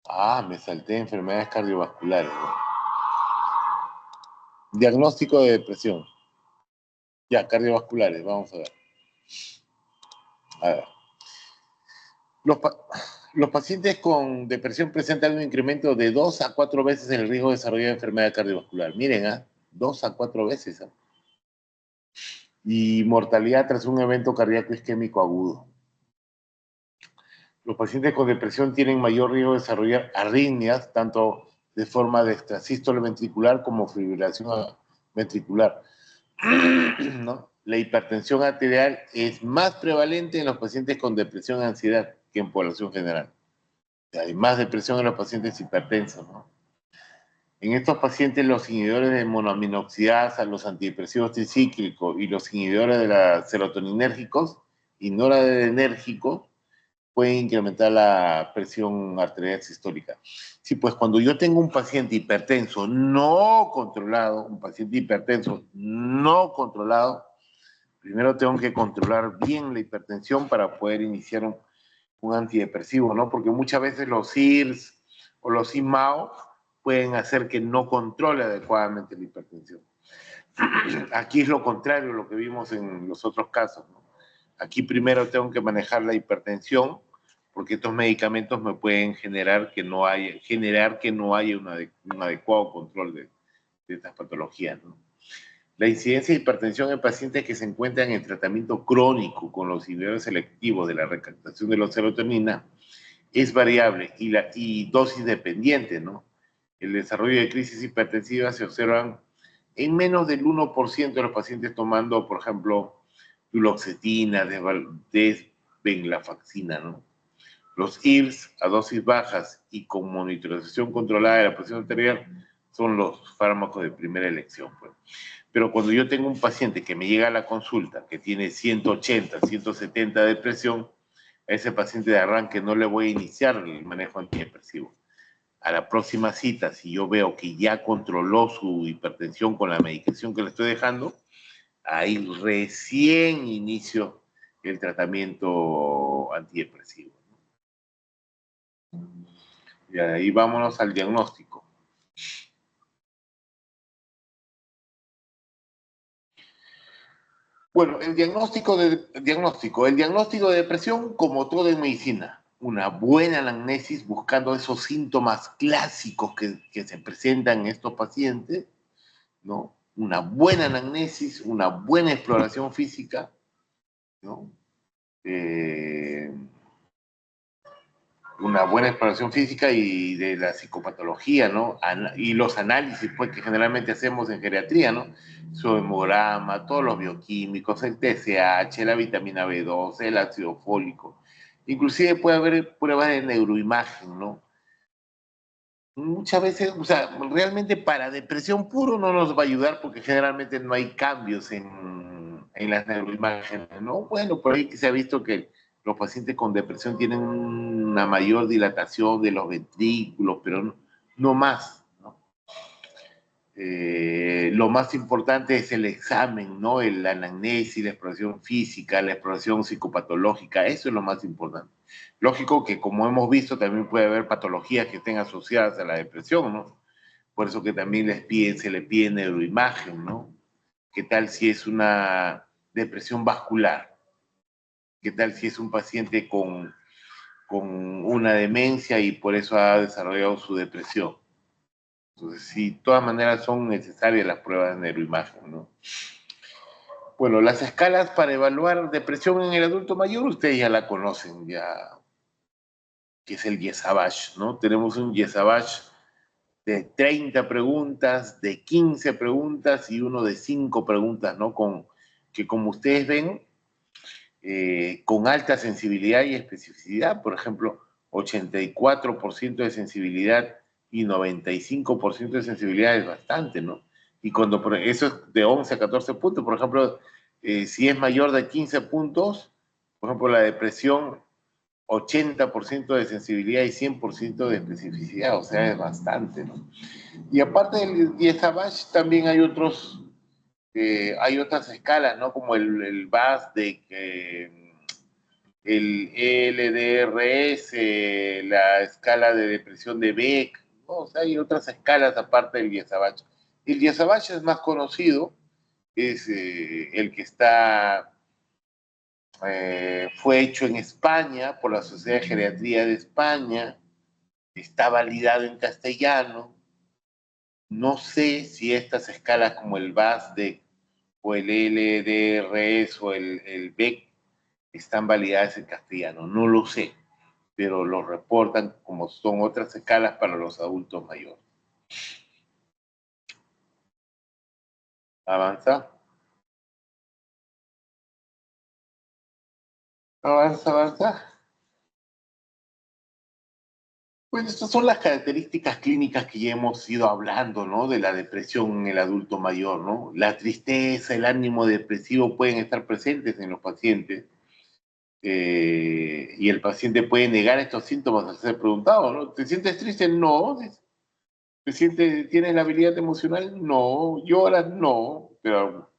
Ah, me salté enfermedades cardiovasculares, ¿no? Diagnóstico de depresión. Ya, cardiovasculares, vamos a ver. A ver. Los, pa los pacientes con depresión presentan un incremento de 2 a 4 veces en el riesgo de desarrollar enfermedad cardiovascular. Miren, ¿ah? 2 a 4 veces. ¿Ah? Y mortalidad tras un evento cardíaco isquémico agudo. Los pacientes con depresión tienen mayor riesgo de desarrollar arritmias, tanto de forma de extrasístole ventricular como fibrilación ventricular. ¿No? La hipertensión arterial es más prevalente en los pacientes con depresión y ansiedad que en población general. Hay más depresión en los pacientes hipertensos, ¿no? En estos pacientes, los inhibidores de monoaminoxidasa, los antidepresivos tricíclicos y los inhibidores de la serotoninérgicos y noradrenérgicos pueden incrementar la presión arterial sistólica. Sí, pues cuando yo tengo un paciente hipertenso no controlado, un paciente hipertenso no controlado, primero tengo que controlar bien la hipertensión para poder iniciar un antidepresivo, ¿no? Porque muchas veces los IRS o los IMAO pueden hacer que no controle adecuadamente la hipertensión. Aquí es lo contrario a lo que vimos en los otros casos, ¿no? Aquí primero tengo que manejar la hipertensión, porque estos medicamentos me pueden generar que no haya un adecuado control de estas patologías, ¿no? La incidencia de hipertensión en pacientes que se encuentran en tratamiento crónico con los inhibidores selectivos de la recaptación de la serotonina es variable y dosis dependiente, ¿no? El desarrollo de crisis hipertensivas se observan en menos del 1% de los pacientes tomando, por ejemplo, duloxetina, desvenlafaxina, ¿no? Los IRS a dosis bajas y con monitorización controlada de la presión arterial son los fármacos de primera elección, pues. Pero cuando yo tengo un paciente que me llega a la consulta que tiene 180, 170 de presión, a ese paciente de arranque no le voy a iniciar el manejo antidepresivo. A la próxima cita, si yo veo que ya controló su hipertensión con la medicación que le estoy dejando, ahí recién inicio el tratamiento antidepresivo. Y ahí vámonos al diagnóstico. Bueno, el diagnóstico de depresión, como todo en medicina, una buena anamnesis buscando esos síntomas clásicos que se presentan en estos pacientes, ¿no? Una buena anamnesis, una buena exploración física, ¿no? Eh, una buena exploración física y de la psicopatología, ¿no? Y los análisis, pues, que generalmente hacemos en geriatría, ¿no? Su hemograma, todos los bioquímicos, el TSH, la vitamina B12, el ácido fólico. Inclusive puede haber pruebas de neuroimagen, ¿no? Muchas veces, o sea, realmente para depresión puro no nos va a ayudar porque generalmente no hay cambios en las neuroimágenes, ¿no? Bueno, por ahí se ha visto que los pacientes con depresión tienen una mayor dilatación de los ventrículos, pero no más, ¿no? Lo más importante es el examen, ¿no? La anamnesis, la exploración física, la exploración psicopatológica, eso es lo más importante. Lógico que, como hemos visto, también puede haber patologías que estén asociadas a la depresión, ¿no? Por eso que también se le pide neuroimagen, ¿no? ¿Qué tal si es una depresión vascular? ¿Qué tal si es un paciente con una demencia y por eso ha desarrollado su depresión? Entonces, sí, de todas maneras son necesarias las pruebas de neuroimagen, ¿no? Bueno, las escalas para evaluar depresión en el adulto mayor, ustedes ya la conocen, ya, que es el Yesavage, ¿no? Tenemos un Yesavage de 30 preguntas, de 15 preguntas y uno de 5 preguntas, ¿no? Que como ustedes ven, con alta sensibilidad y especificidad, por ejemplo, 84% de sensibilidad y 95% de sensibilidad es bastante, ¿no? Y cuando eso es de 11 a 14 puntos, por ejemplo, si es mayor de 15 puntos, por ejemplo, la depresión, 80% de sensibilidad y 100% de especificidad, o sea, es bastante, ¿no? Y aparte del IESAVAGE, también hay otras escalas, ¿no? Como el VAS el LDRS, la escala de depresión de Beck, ¿no? O sea, hay otras escalas aparte del Yesavage. El Yesavage es más conocido, es el que fue hecho en España por la Sociedad de Geriatría de España, está validado en castellano. No sé si estas escalas como el VASDEC o el LDRS o el BEC están validadas en castellano, no lo sé, pero lo reportan como son otras escalas para los adultos mayores. Avanza. Avanza, avanza. Pues estas son las características clínicas que ya hemos ido hablando, ¿no? De la depresión en el adulto mayor, ¿no? La tristeza, el ánimo depresivo pueden estar presentes en los pacientes y el paciente puede negar estos síntomas al ser preguntado, ¿no? ¿Te sientes triste? No. ¿Tienes la habilidad emocional? No. ¿Lloras? No. Pero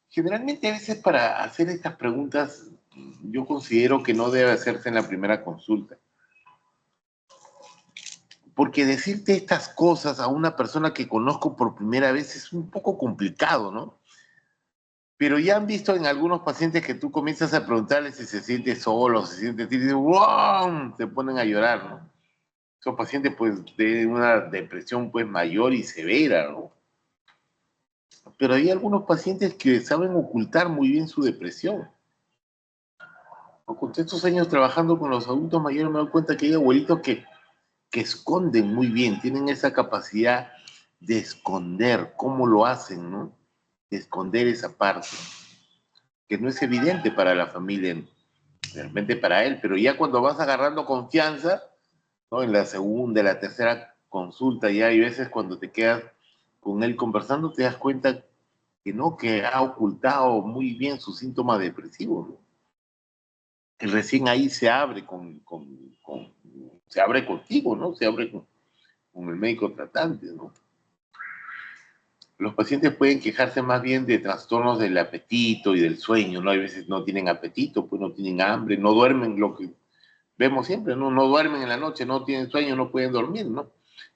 generalmente a veces para hacer estas preguntas yo considero que no debe hacerse en la primera consulta. Porque decirte estas cosas a una persona que conozco por primera vez es un poco complicado, ¿no? Pero ya han visto en algunos pacientes que tú comienzas a preguntarles si se siente solo, se siente triste, ¡wow! Se ponen a llorar, ¿no? Son pacientes pues de una depresión pues mayor y severa, ¿no? Pero hay algunos pacientes que saben ocultar muy bien su depresión. Con estos años trabajando con los adultos mayores me doy cuenta que hay abuelitos que esconden muy bien, tienen esa capacidad de esconder, cómo lo hacen, ¿no? De esconder esa parte, que no es evidente para la familia, realmente para él, pero ya cuando vas agarrando confianza, ¿no? En la segunda, la tercera consulta, ya hay veces cuando te quedas con él conversando, te das cuenta que no, que ha ocultado muy bien sus síntomas depresivos, ¿no? Que recién ahí se abre se abre contigo, ¿no? Se abre con el médico tratante, ¿no? Los pacientes pueden quejarse más bien de trastornos del apetito y del sueño, ¿no? Hay veces no tienen apetito, pues no tienen hambre, no duermen, lo que vemos siempre, ¿no? No duermen en la noche, no tienen sueño, no pueden dormir, ¿no?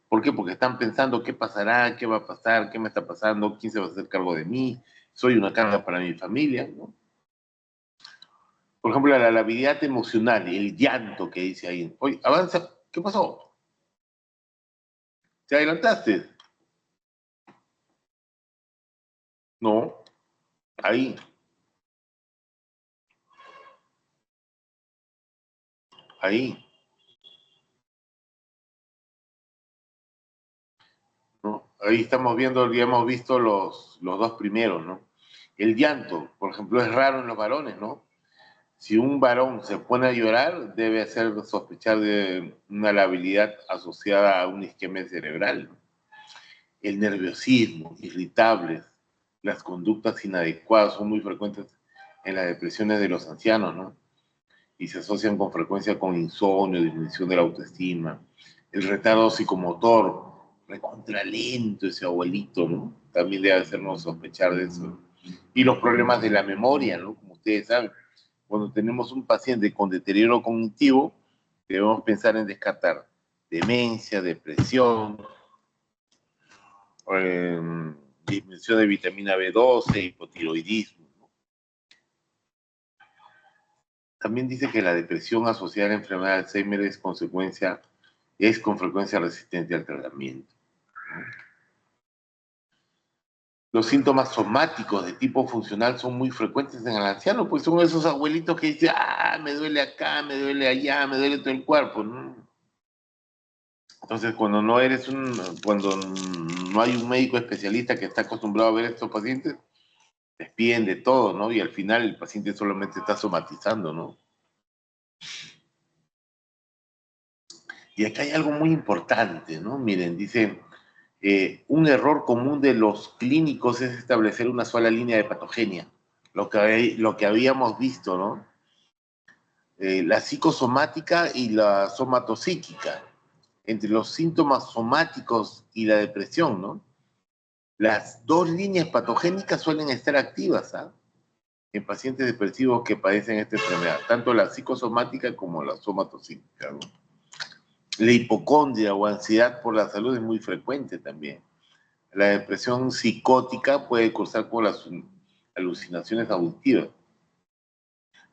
¿Por qué? Porque están pensando qué pasará, qué va a pasar, qué me está pasando, quién se va a hacer cargo de mí, soy una carga para mi familia, ¿no? Por ejemplo, la habilidad emocional, el llanto que dice ahí. Oye, avanza, ¿qué pasó? ¿Te adelantaste? No, ahí, ahí, ¿no? Ahí estamos viendo, ya hemos visto los dos primeros, ¿no? El llanto, por ejemplo, es raro en los varones, ¿no? Si un varón se pone a llorar, debe hacer sospechar de una labilidad asociada a un isquemia cerebral, ¿no? El nerviosismo, irritables, las conductas inadecuadas son muy frecuentes en las depresiones de los ancianos, ¿no? Y se asocian con frecuencia con insomnio, disminución de la autoestima, el retardo psicomotor, recontralento ese abuelito, ¿no? También debe hacernos sospechar de eso. Y los problemas de la memoria, ¿no? Como ustedes saben, Cuando tenemos un paciente con deterioro cognitivo, debemos pensar en descartar demencia, depresión, disminución de vitamina B12, hipotiroidismo. También dice que la depresión asociada a la enfermedad de Alzheimer es con frecuencia resistente al tratamiento. Los síntomas somáticos de tipo funcional son muy frecuentes en el anciano, pues son esos abuelitos que dicen, me duele acá, me duele allá, me duele todo el cuerpo, ¿no? Entonces, cuando no hay un médico especialista que está acostumbrado a ver a estos pacientes, despiden de todo, ¿no? Y al final el paciente solamente está somatizando, ¿no? Y acá hay algo muy importante, ¿no? Miren, dice, un error común de los clínicos es establecer una sola línea de patogenia, lo que habíamos visto, ¿no? La psicosomática y la somatopsíquica, entre los síntomas somáticos y la depresión, ¿no? Las dos líneas patogénicas suelen estar activas, ¿ah? En pacientes depresivos que padecen esta enfermedad, tanto la psicosomática como la somatopsíquica, ¿no? La hipocondria o ansiedad por la salud es muy frecuente también. La depresión psicótica puede cursar con las alucinaciones auditivas.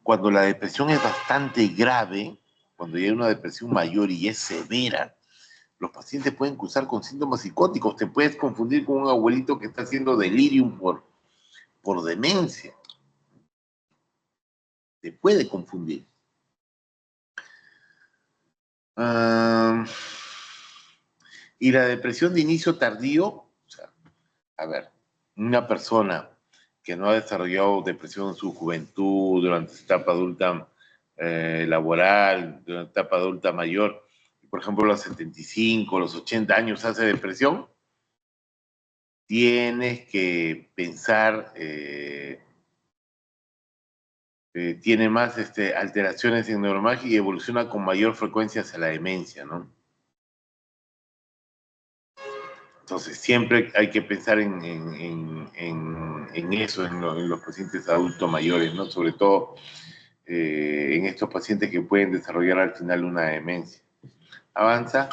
Cuando la depresión es bastante grave, cuando ya hay una depresión mayor y es severa, los pacientes pueden cursar con síntomas psicóticos. Te puedes confundir con un abuelito que está haciendo delirium por demencia. Te puede confundir. Y la depresión de inicio tardío, o sea, a ver, una persona que no ha desarrollado depresión en su juventud, durante su etapa adulta laboral, durante su etapa adulta mayor, por ejemplo, los 75, los 80 años hace depresión, tienes que pensar, tiene más alteraciones en neuromagia y evoluciona con mayor frecuencia hacia la demencia, ¿no? Entonces, siempre hay que pensar en eso, en los pacientes adultos mayores, ¿no? Sobre todo en estos pacientes que pueden desarrollar al final una demencia. Avanza.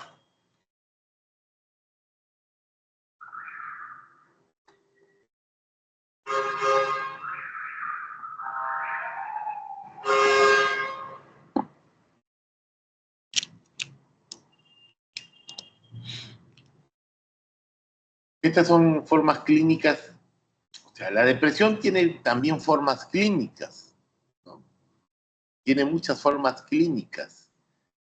Estas son formas clínicas. O sea, la depresión tiene también formas clínicas, ¿no? Tiene muchas formas clínicas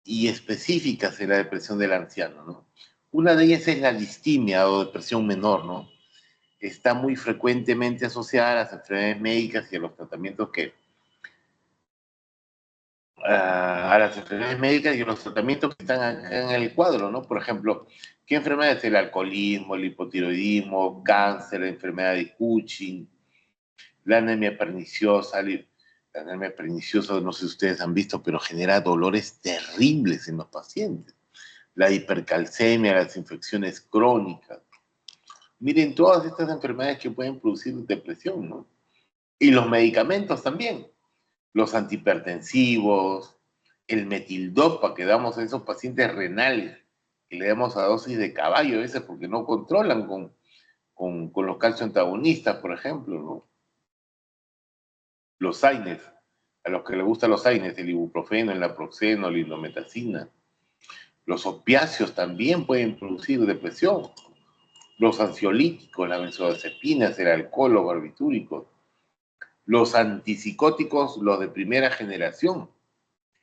y específicas en la depresión del anciano, ¿no? Una de ellas es la distimia o depresión menor, ¿no? Está muy frecuentemente asociada a las enfermedades médicas y a los tratamientos a las enfermedades médicas y a los tratamientos que están acá en el cuadro, ¿no? Por ejemplo, ¿qué enfermedades? El alcoholismo, el hipotiroidismo, cáncer, la enfermedad de Cushing, la anemia perniciosa. La anemia perniciosa, no sé si ustedes han visto, pero genera dolores terribles en los pacientes. La hipercalcemia, las infecciones crónicas. Miren, todas estas enfermedades que pueden producir depresión, ¿no? Y los medicamentos también. Los antihipertensivos, el metildopa que damos a esos pacientes renales, que le damos a dosis de caballo a veces porque no controlan con los calcio antagonistas, por ejemplo, ¿no? Los AINES, a los que les gustan los AINES, el ibuprofeno, el naproxeno, la indometacina. Los opiáceos también pueden producir depresión. Los ansiolíticos, las benzodiazepinas, el alcohol, los barbitúricos. Los antipsicóticos, los de primera generación,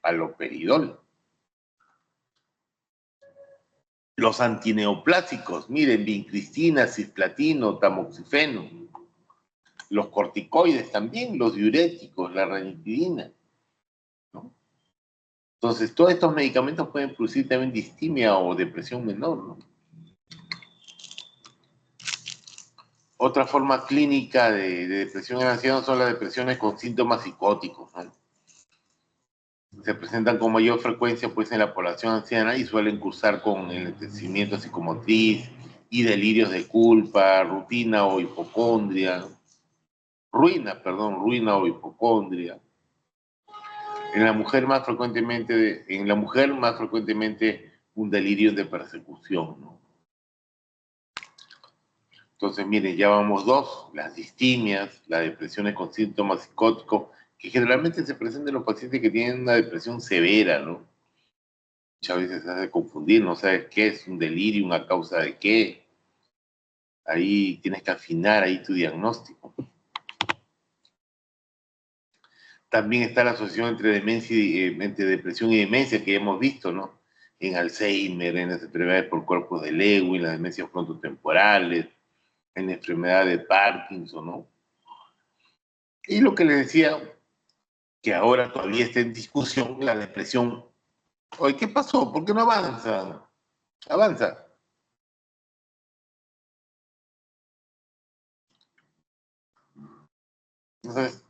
haloperidol. Los antineoplásicos, miren, vincristina, cisplatino, tamoxifeno. Los corticoides también, los diuréticos, la ranitidina, ¿no? Entonces, todos estos medicamentos pueden producir también distimia o depresión menor, ¿no? Otra forma clínica de depresión en ancianos son las depresiones con síntomas psicóticos, ¿no? Se presentan con mayor frecuencia pues, en la población anciana y suelen cursar con el enlentecimiento psicomotriz y delirios de culpa, rutina o hipocondria, ruina o hipocondria. En la mujer más frecuentemente, un delirio de persecución, ¿no? Entonces, miren, ya vamos dos, las distimias, las depresiones con síntomas psicóticos, que generalmente se presentan en los pacientes que tienen una depresión severa, ¿no? Muchas veces se hace confundir, no sabes qué es un delirio, una causa de qué. Ahí tienes que afinar ahí tu diagnóstico. También está la asociación entre demencia entre depresión y demencia que ya hemos visto, ¿no? En Alzheimer, en las enfermedades por cuerpos de Lewy, en las demencias frontotemporales, en la enfermedad de Parkinson, ¿no? Y lo que les decía, que ahora todavía está en discusión, la depresión. Oye, ¿qué pasó? ¿Por qué no avanza? Avanza. Entonces,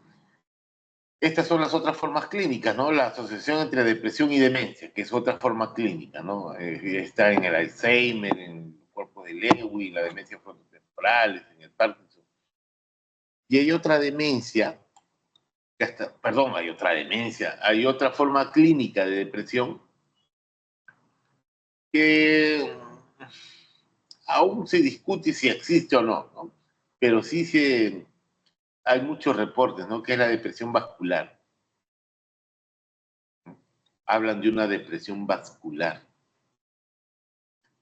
estas son las otras formas clínicas, ¿no? La asociación entre depresión y demencia, que es otra forma clínica, ¿no? Está en el Alzheimer, en el cuerpo de Lewy, la demencia frontotemporales, en el Parkinson. Y hay otra demencia, perdón, hay otra demencia, hay otra forma clínica de depresión que aún se discute si existe o no, ¿no? Pero sí hay muchos reportes, ¿no? Que es la depresión vascular. Hablan de una depresión vascular.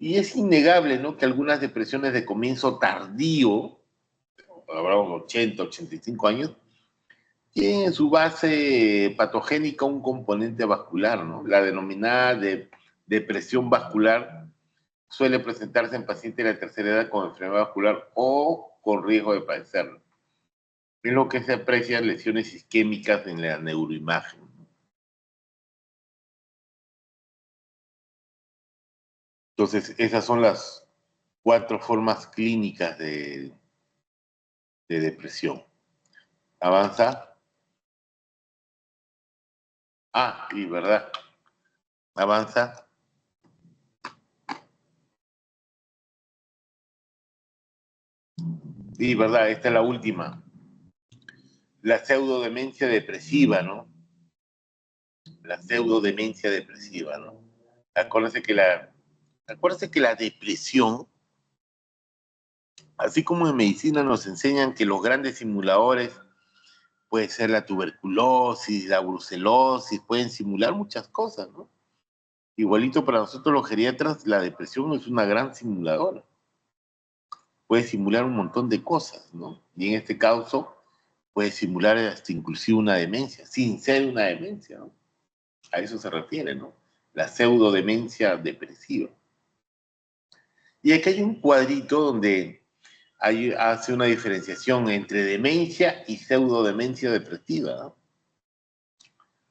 Y es innegable, ¿no? Que algunas depresiones de comienzo tardío, hablamos 80, 85 años, tienen en su base patogénica un componente vascular, ¿no? La denominada depresión vascular suele presentarse en pacientes de la tercera edad con enfermedad vascular o con riesgo de padecerlo. En lo que se aprecian lesiones isquémicas en la neuroimagen. Entonces, esas son las 4 formas clínicas de depresión. Avanza. Ah, y verdad. Avanza. Y verdad, esta es la última. La pseudodemencia depresiva, ¿no? La pseudodemencia depresiva, ¿no? Acuérdense que la depresión, así como en medicina nos enseñan que los grandes simuladores puede ser la tuberculosis, la brucelosis, pueden simular muchas cosas, ¿no? Igualito para nosotros los geriatras, la depresión es una gran simuladora. Puede simular un montón de cosas, ¿no? Y en este caso puede simular hasta inclusive una demencia, sin ser una demencia, ¿no? A eso se refiere, ¿no? La pseudodemencia depresiva. Y aquí hay un cuadrito donde hace una diferenciación entre demencia y pseudodemencia depresiva, ¿no?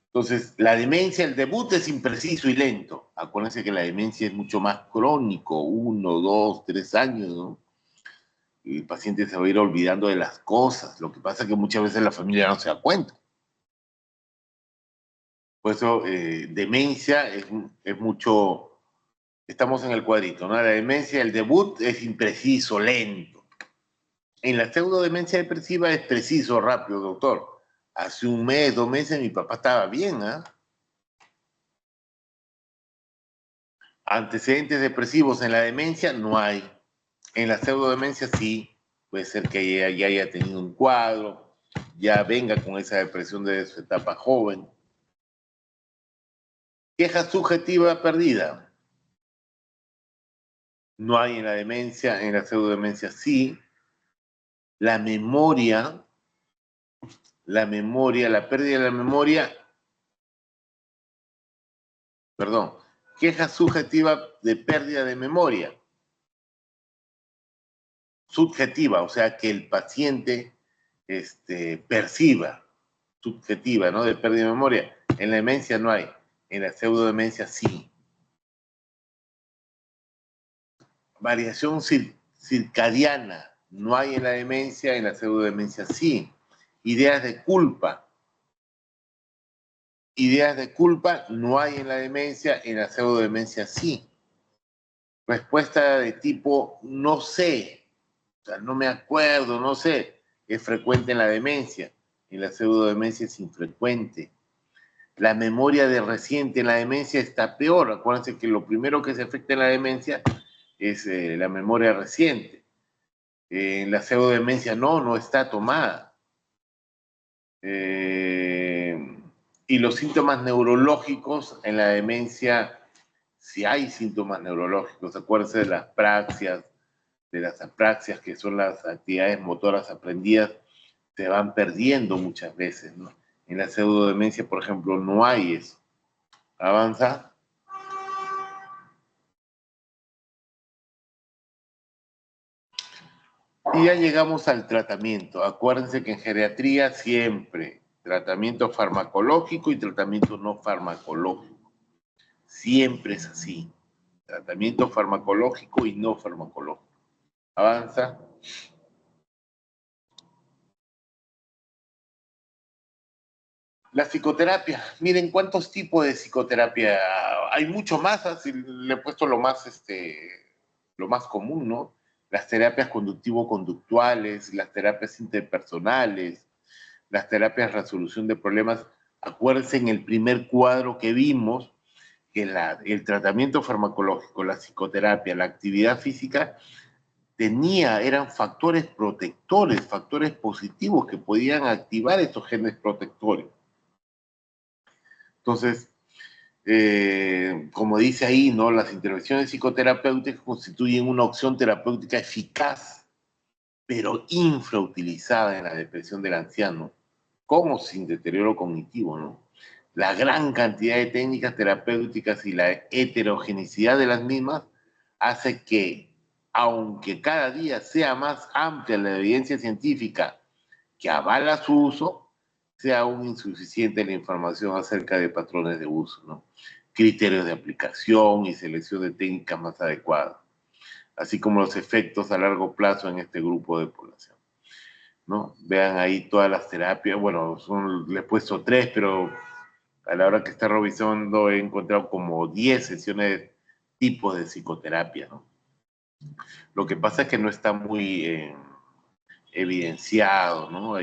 Entonces, la demencia, el debut es impreciso y lento. Acuérdense que la demencia es mucho más crónico, 1, 2, 3 años, ¿no? Y el paciente se va a ir olvidando de las cosas. Lo que pasa es que muchas veces la familia no se da cuenta. Por eso, demencia es mucho. Estamos en el cuadrito, ¿no? La demencia, el debut es impreciso, lento. En la pseudodemencia depresiva es preciso, rápido, doctor. Hace un mes, 2 meses, mi papá estaba bien, ¿ah? Antecedentes depresivos en la demencia no hay. En la pseudodemencia sí. Puede ser que ya haya tenido un cuadro, ya venga con esa depresión de su etapa joven. Queja subjetiva perdida. No hay en la demencia, en la pseudodemencia sí. La memoria, la pérdida de la memoria, perdón, queja subjetiva de pérdida de memoria. Subjetiva, o sea, que el paciente perciba, subjetiva, ¿no? De pérdida de memoria. En la demencia no hay, en la pseudodemencia sí. Variación circadiana, no hay en la demencia, en la pseudodemencia sí. Ideas de culpa, no hay en la demencia, en la pseudodemencia sí. Respuesta de tipo no sé, o sea, no me acuerdo, no sé, es frecuente en la demencia, en la pseudodemencia es infrecuente. La memoria de reciente en la demencia está peor. Acuérdense que lo primero que se afecta en la demencia es la memoria reciente. En la pseudodemencia no está tomada. Y los síntomas neurológicos en la demencia, si hay síntomas neurológicos, acuérdense de las apraxias, que son las actividades motoras aprendidas, se van perdiendo muchas veces, ¿no? En la pseudodemencia, por ejemplo, no hay eso. Avanza. Y ya llegamos al tratamiento. Acuérdense que en geriatría siempre tratamiento farmacológico y tratamiento no farmacológico. Siempre es así. Tratamiento farmacológico y no farmacológico. Avanza. La psicoterapia. Miren cuántos tipos de psicoterapia. Hay mucho más. Así le he puesto lo más común, ¿no? Las terapias conductivo-conductuales, las terapias interpersonales, las terapias de resolución de problemas. Acuérdense en el primer cuadro que vimos que el tratamiento farmacológico, la psicoterapia, la actividad física eran factores protectores, factores positivos que podían activar estos genes protectores. Entonces, como dice ahí, ¿no? Las intervenciones psicoterapéuticas constituyen una opción terapéutica eficaz, pero infrautilizada en la depresión del anciano, como sin deterioro cognitivo, ¿no? La gran cantidad de técnicas terapéuticas y la heterogeneidad de las mismas hace que, aunque cada día sea más amplia la evidencia científica que avala su uso, sea aún insuficiente la información acerca de patrones de uso, ¿no? Criterios de aplicación y selección de técnicas más adecuadas, así como los efectos a largo plazo en este grupo de población, ¿no? Vean ahí todas las terapias, bueno, les he puesto 3, pero a la hora que está revisando he encontrado como 10 sesiones, tipos de psicoterapia, ¿no? Lo que pasa es que no está muy evidenciado, ¿no?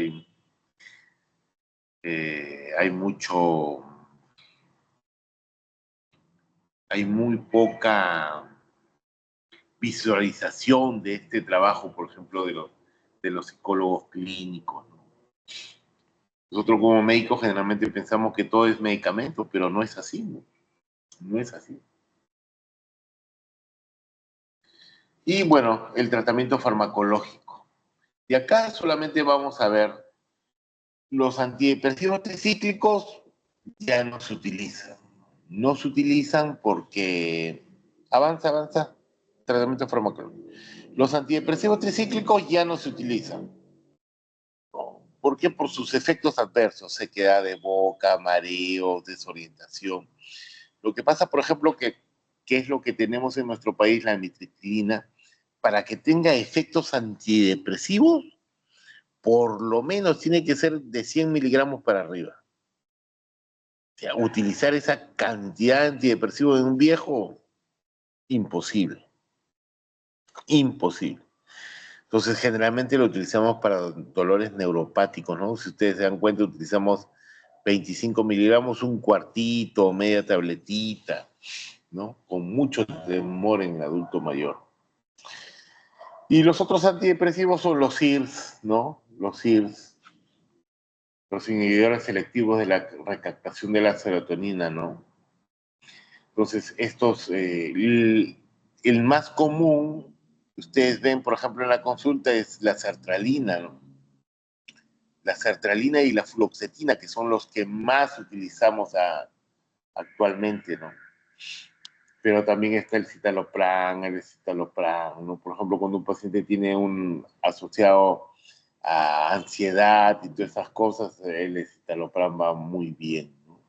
Hay mucho, hay muy poca visualización de este trabajo, por ejemplo, de los psicólogos clínicos, ¿no? Nosotros como médicos generalmente pensamos que todo es medicamento, pero no es así, ¿no? No es así. Y bueno, el tratamiento farmacológico. Y acá solamente vamos a ver los antidepresivos tricíclicos ya no se utilizan. No se utilizan porque avanza, tratamiento farmacológico. Los antidepresivos tricíclicos ya no se utilizan. ¿Por qué? Por sus efectos adversos, sequedad de boca, mareos, desorientación. Lo que pasa, por ejemplo, que es lo que tenemos en nuestro país, la amitriptilina, para que tenga efectos antidepresivos, por lo menos tiene que ser de 100 miligramos para arriba. O sea, utilizar esa cantidad de antidepresivos en un viejo, imposible. Imposible. Entonces, generalmente lo utilizamos para dolores neuropáticos, ¿no? Si ustedes se dan cuenta, utilizamos 25 miligramos, un cuartito, media tabletita, ¿no? Con mucho temor en el adulto mayor. Y los otros antidepresivos son los SIRS, ¿no? Los SIRS, los inhibidores selectivos de la recaptación de la serotonina, ¿no? Entonces, el más común, ustedes ven, por ejemplo, en la consulta, es la sertralina, ¿no? La sertralina y la fluoxetina, que son los que más utilizamos actualmente, ¿no? Pero también está el citalopram, ¿no? Por ejemplo, cuando un paciente tiene un asociado a ansiedad y todas esas cosas, el citalopram va muy bien, ¿no?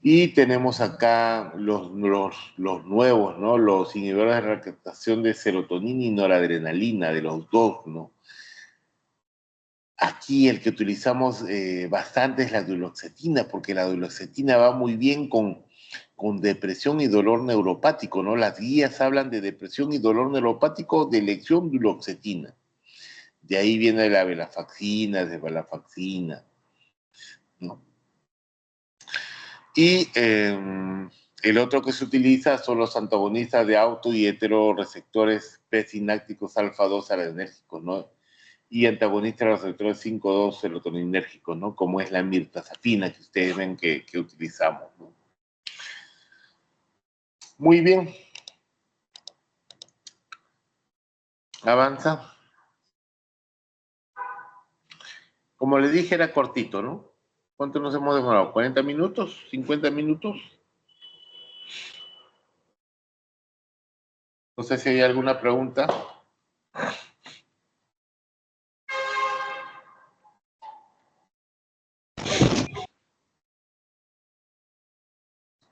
Y tenemos acá los nuevos, ¿no? Los inhibidores de recaptación de serotonina y noradrenalina, de los dos, ¿no? Aquí el que utilizamos bastante es la duloxetina, porque la duloxetina va muy bien con depresión y dolor neuropático, ¿no? Las guías hablan de depresión y dolor neuropático de elección duloxetina. De ahí viene la venlafaxina, de venlafaxina, ¿no? Y el otro que se utiliza son los antagonistas de auto y heteroreceptores P-sinápticos alfa-2 adenérgicos, ¿no? Y antagonistas de los receptores 5-2 serotoninérgicos, ¿no? Como es la mirtazapina que ustedes ven que utilizamos, ¿no? Muy bien. Avanza. Como le dije, era cortito, ¿no? ¿Cuánto nos hemos demorado? ¿40 minutos? ¿50 minutos? No sé si hay alguna pregunta.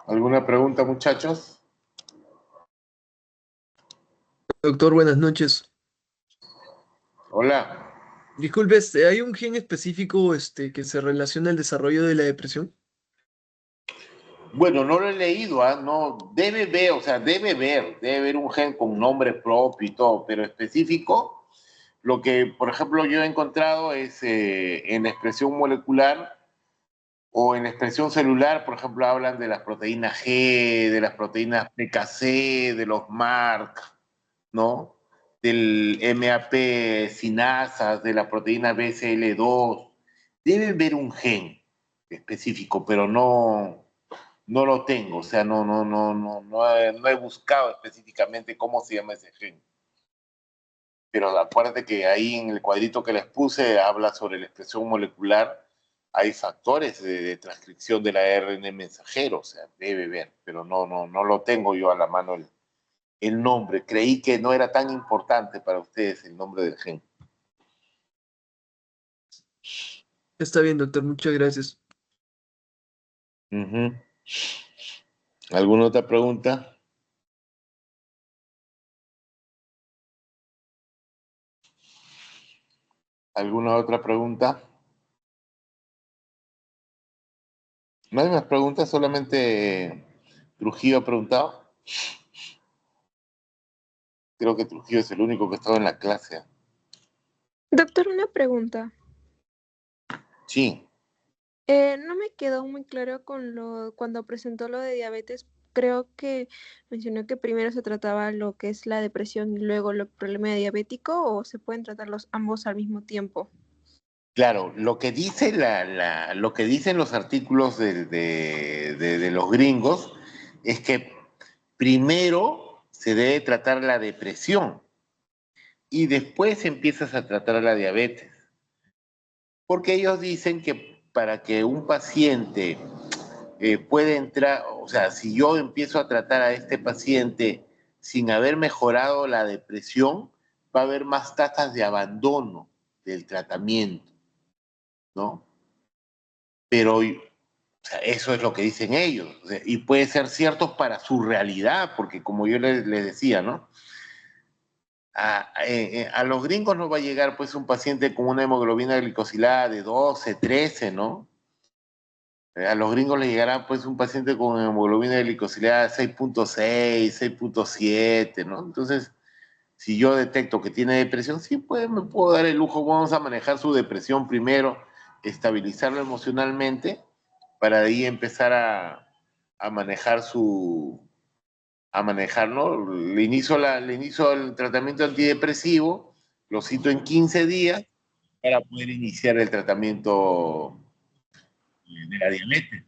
¿Alguna pregunta, muchachos? Doctor, buenas noches. Hola. Disculpe, ¿hay un gen específico que se relaciona al desarrollo de la depresión? Bueno, no lo he leído, ¿ah? No, debe ver, o sea, debe haber un gen con nombre propio y todo, pero específico, lo que, por ejemplo, yo he encontrado es en la expresión molecular o en la expresión celular, por ejemplo, hablan de las proteínas G, de las proteínas PKC, de los MARC, ¿no? Del MAP sinasas, de la proteína BCL2. Debe haber un gen específico, pero no lo tengo, o sea, no he buscado específicamente cómo se llama ese gen. Pero acuérdate que ahí en el cuadrito que les puse habla sobre la expresión molecular. Hay factores de transcripción de la ARN mensajero, o sea, debe ver, pero no lo tengo yo a la mano el nombre. Creí que no era tan importante para ustedes el nombre del gen. Está bien, doctor, muchas gracias. Uh-huh. ¿Alguna otra pregunta? ¿Alguna otra pregunta? ¿No hay más preguntas? Solamente Trujillo ha preguntado. Creo que Trujillo es el único que ha estado en la clase. Doctor, una pregunta. Sí. No me quedó muy claro cuando presentó lo de diabetes. Creo que mencionó que primero se trataba lo que es la depresión y luego el problema diabético, o se pueden tratar los ambos al mismo tiempo. Claro, lo que dice lo que dicen los artículos de los gringos es que primero se debe tratar la depresión y después empiezas a tratar la diabetes. Porque ellos dicen que para que un paciente pueda entrar, o sea, si yo empiezo a tratar a este paciente sin haber mejorado la depresión, va a haber más tasas de abandono del tratamiento, ¿no? Pero o sea, eso es lo que dicen ellos, o sea, y puede ser cierto para su realidad, porque como yo les decía, ¿no? A los gringos no va a llegar pues un paciente con una hemoglobina glicosilada de 12, 13, ¿no? A los gringos les llegará pues un paciente con hemoglobina glicosilada de 6.6, 6.7, ¿no? Entonces, si yo detecto que tiene depresión, sí, pues me puedo dar el lujo, vamos a manejar su depresión primero, estabilizarlo emocionalmente, para de ahí empezar a manejar a manejar, ¿no? Le inicio el tratamiento antidepresivo, lo cito en 15 días para poder iniciar el tratamiento de la diabetes.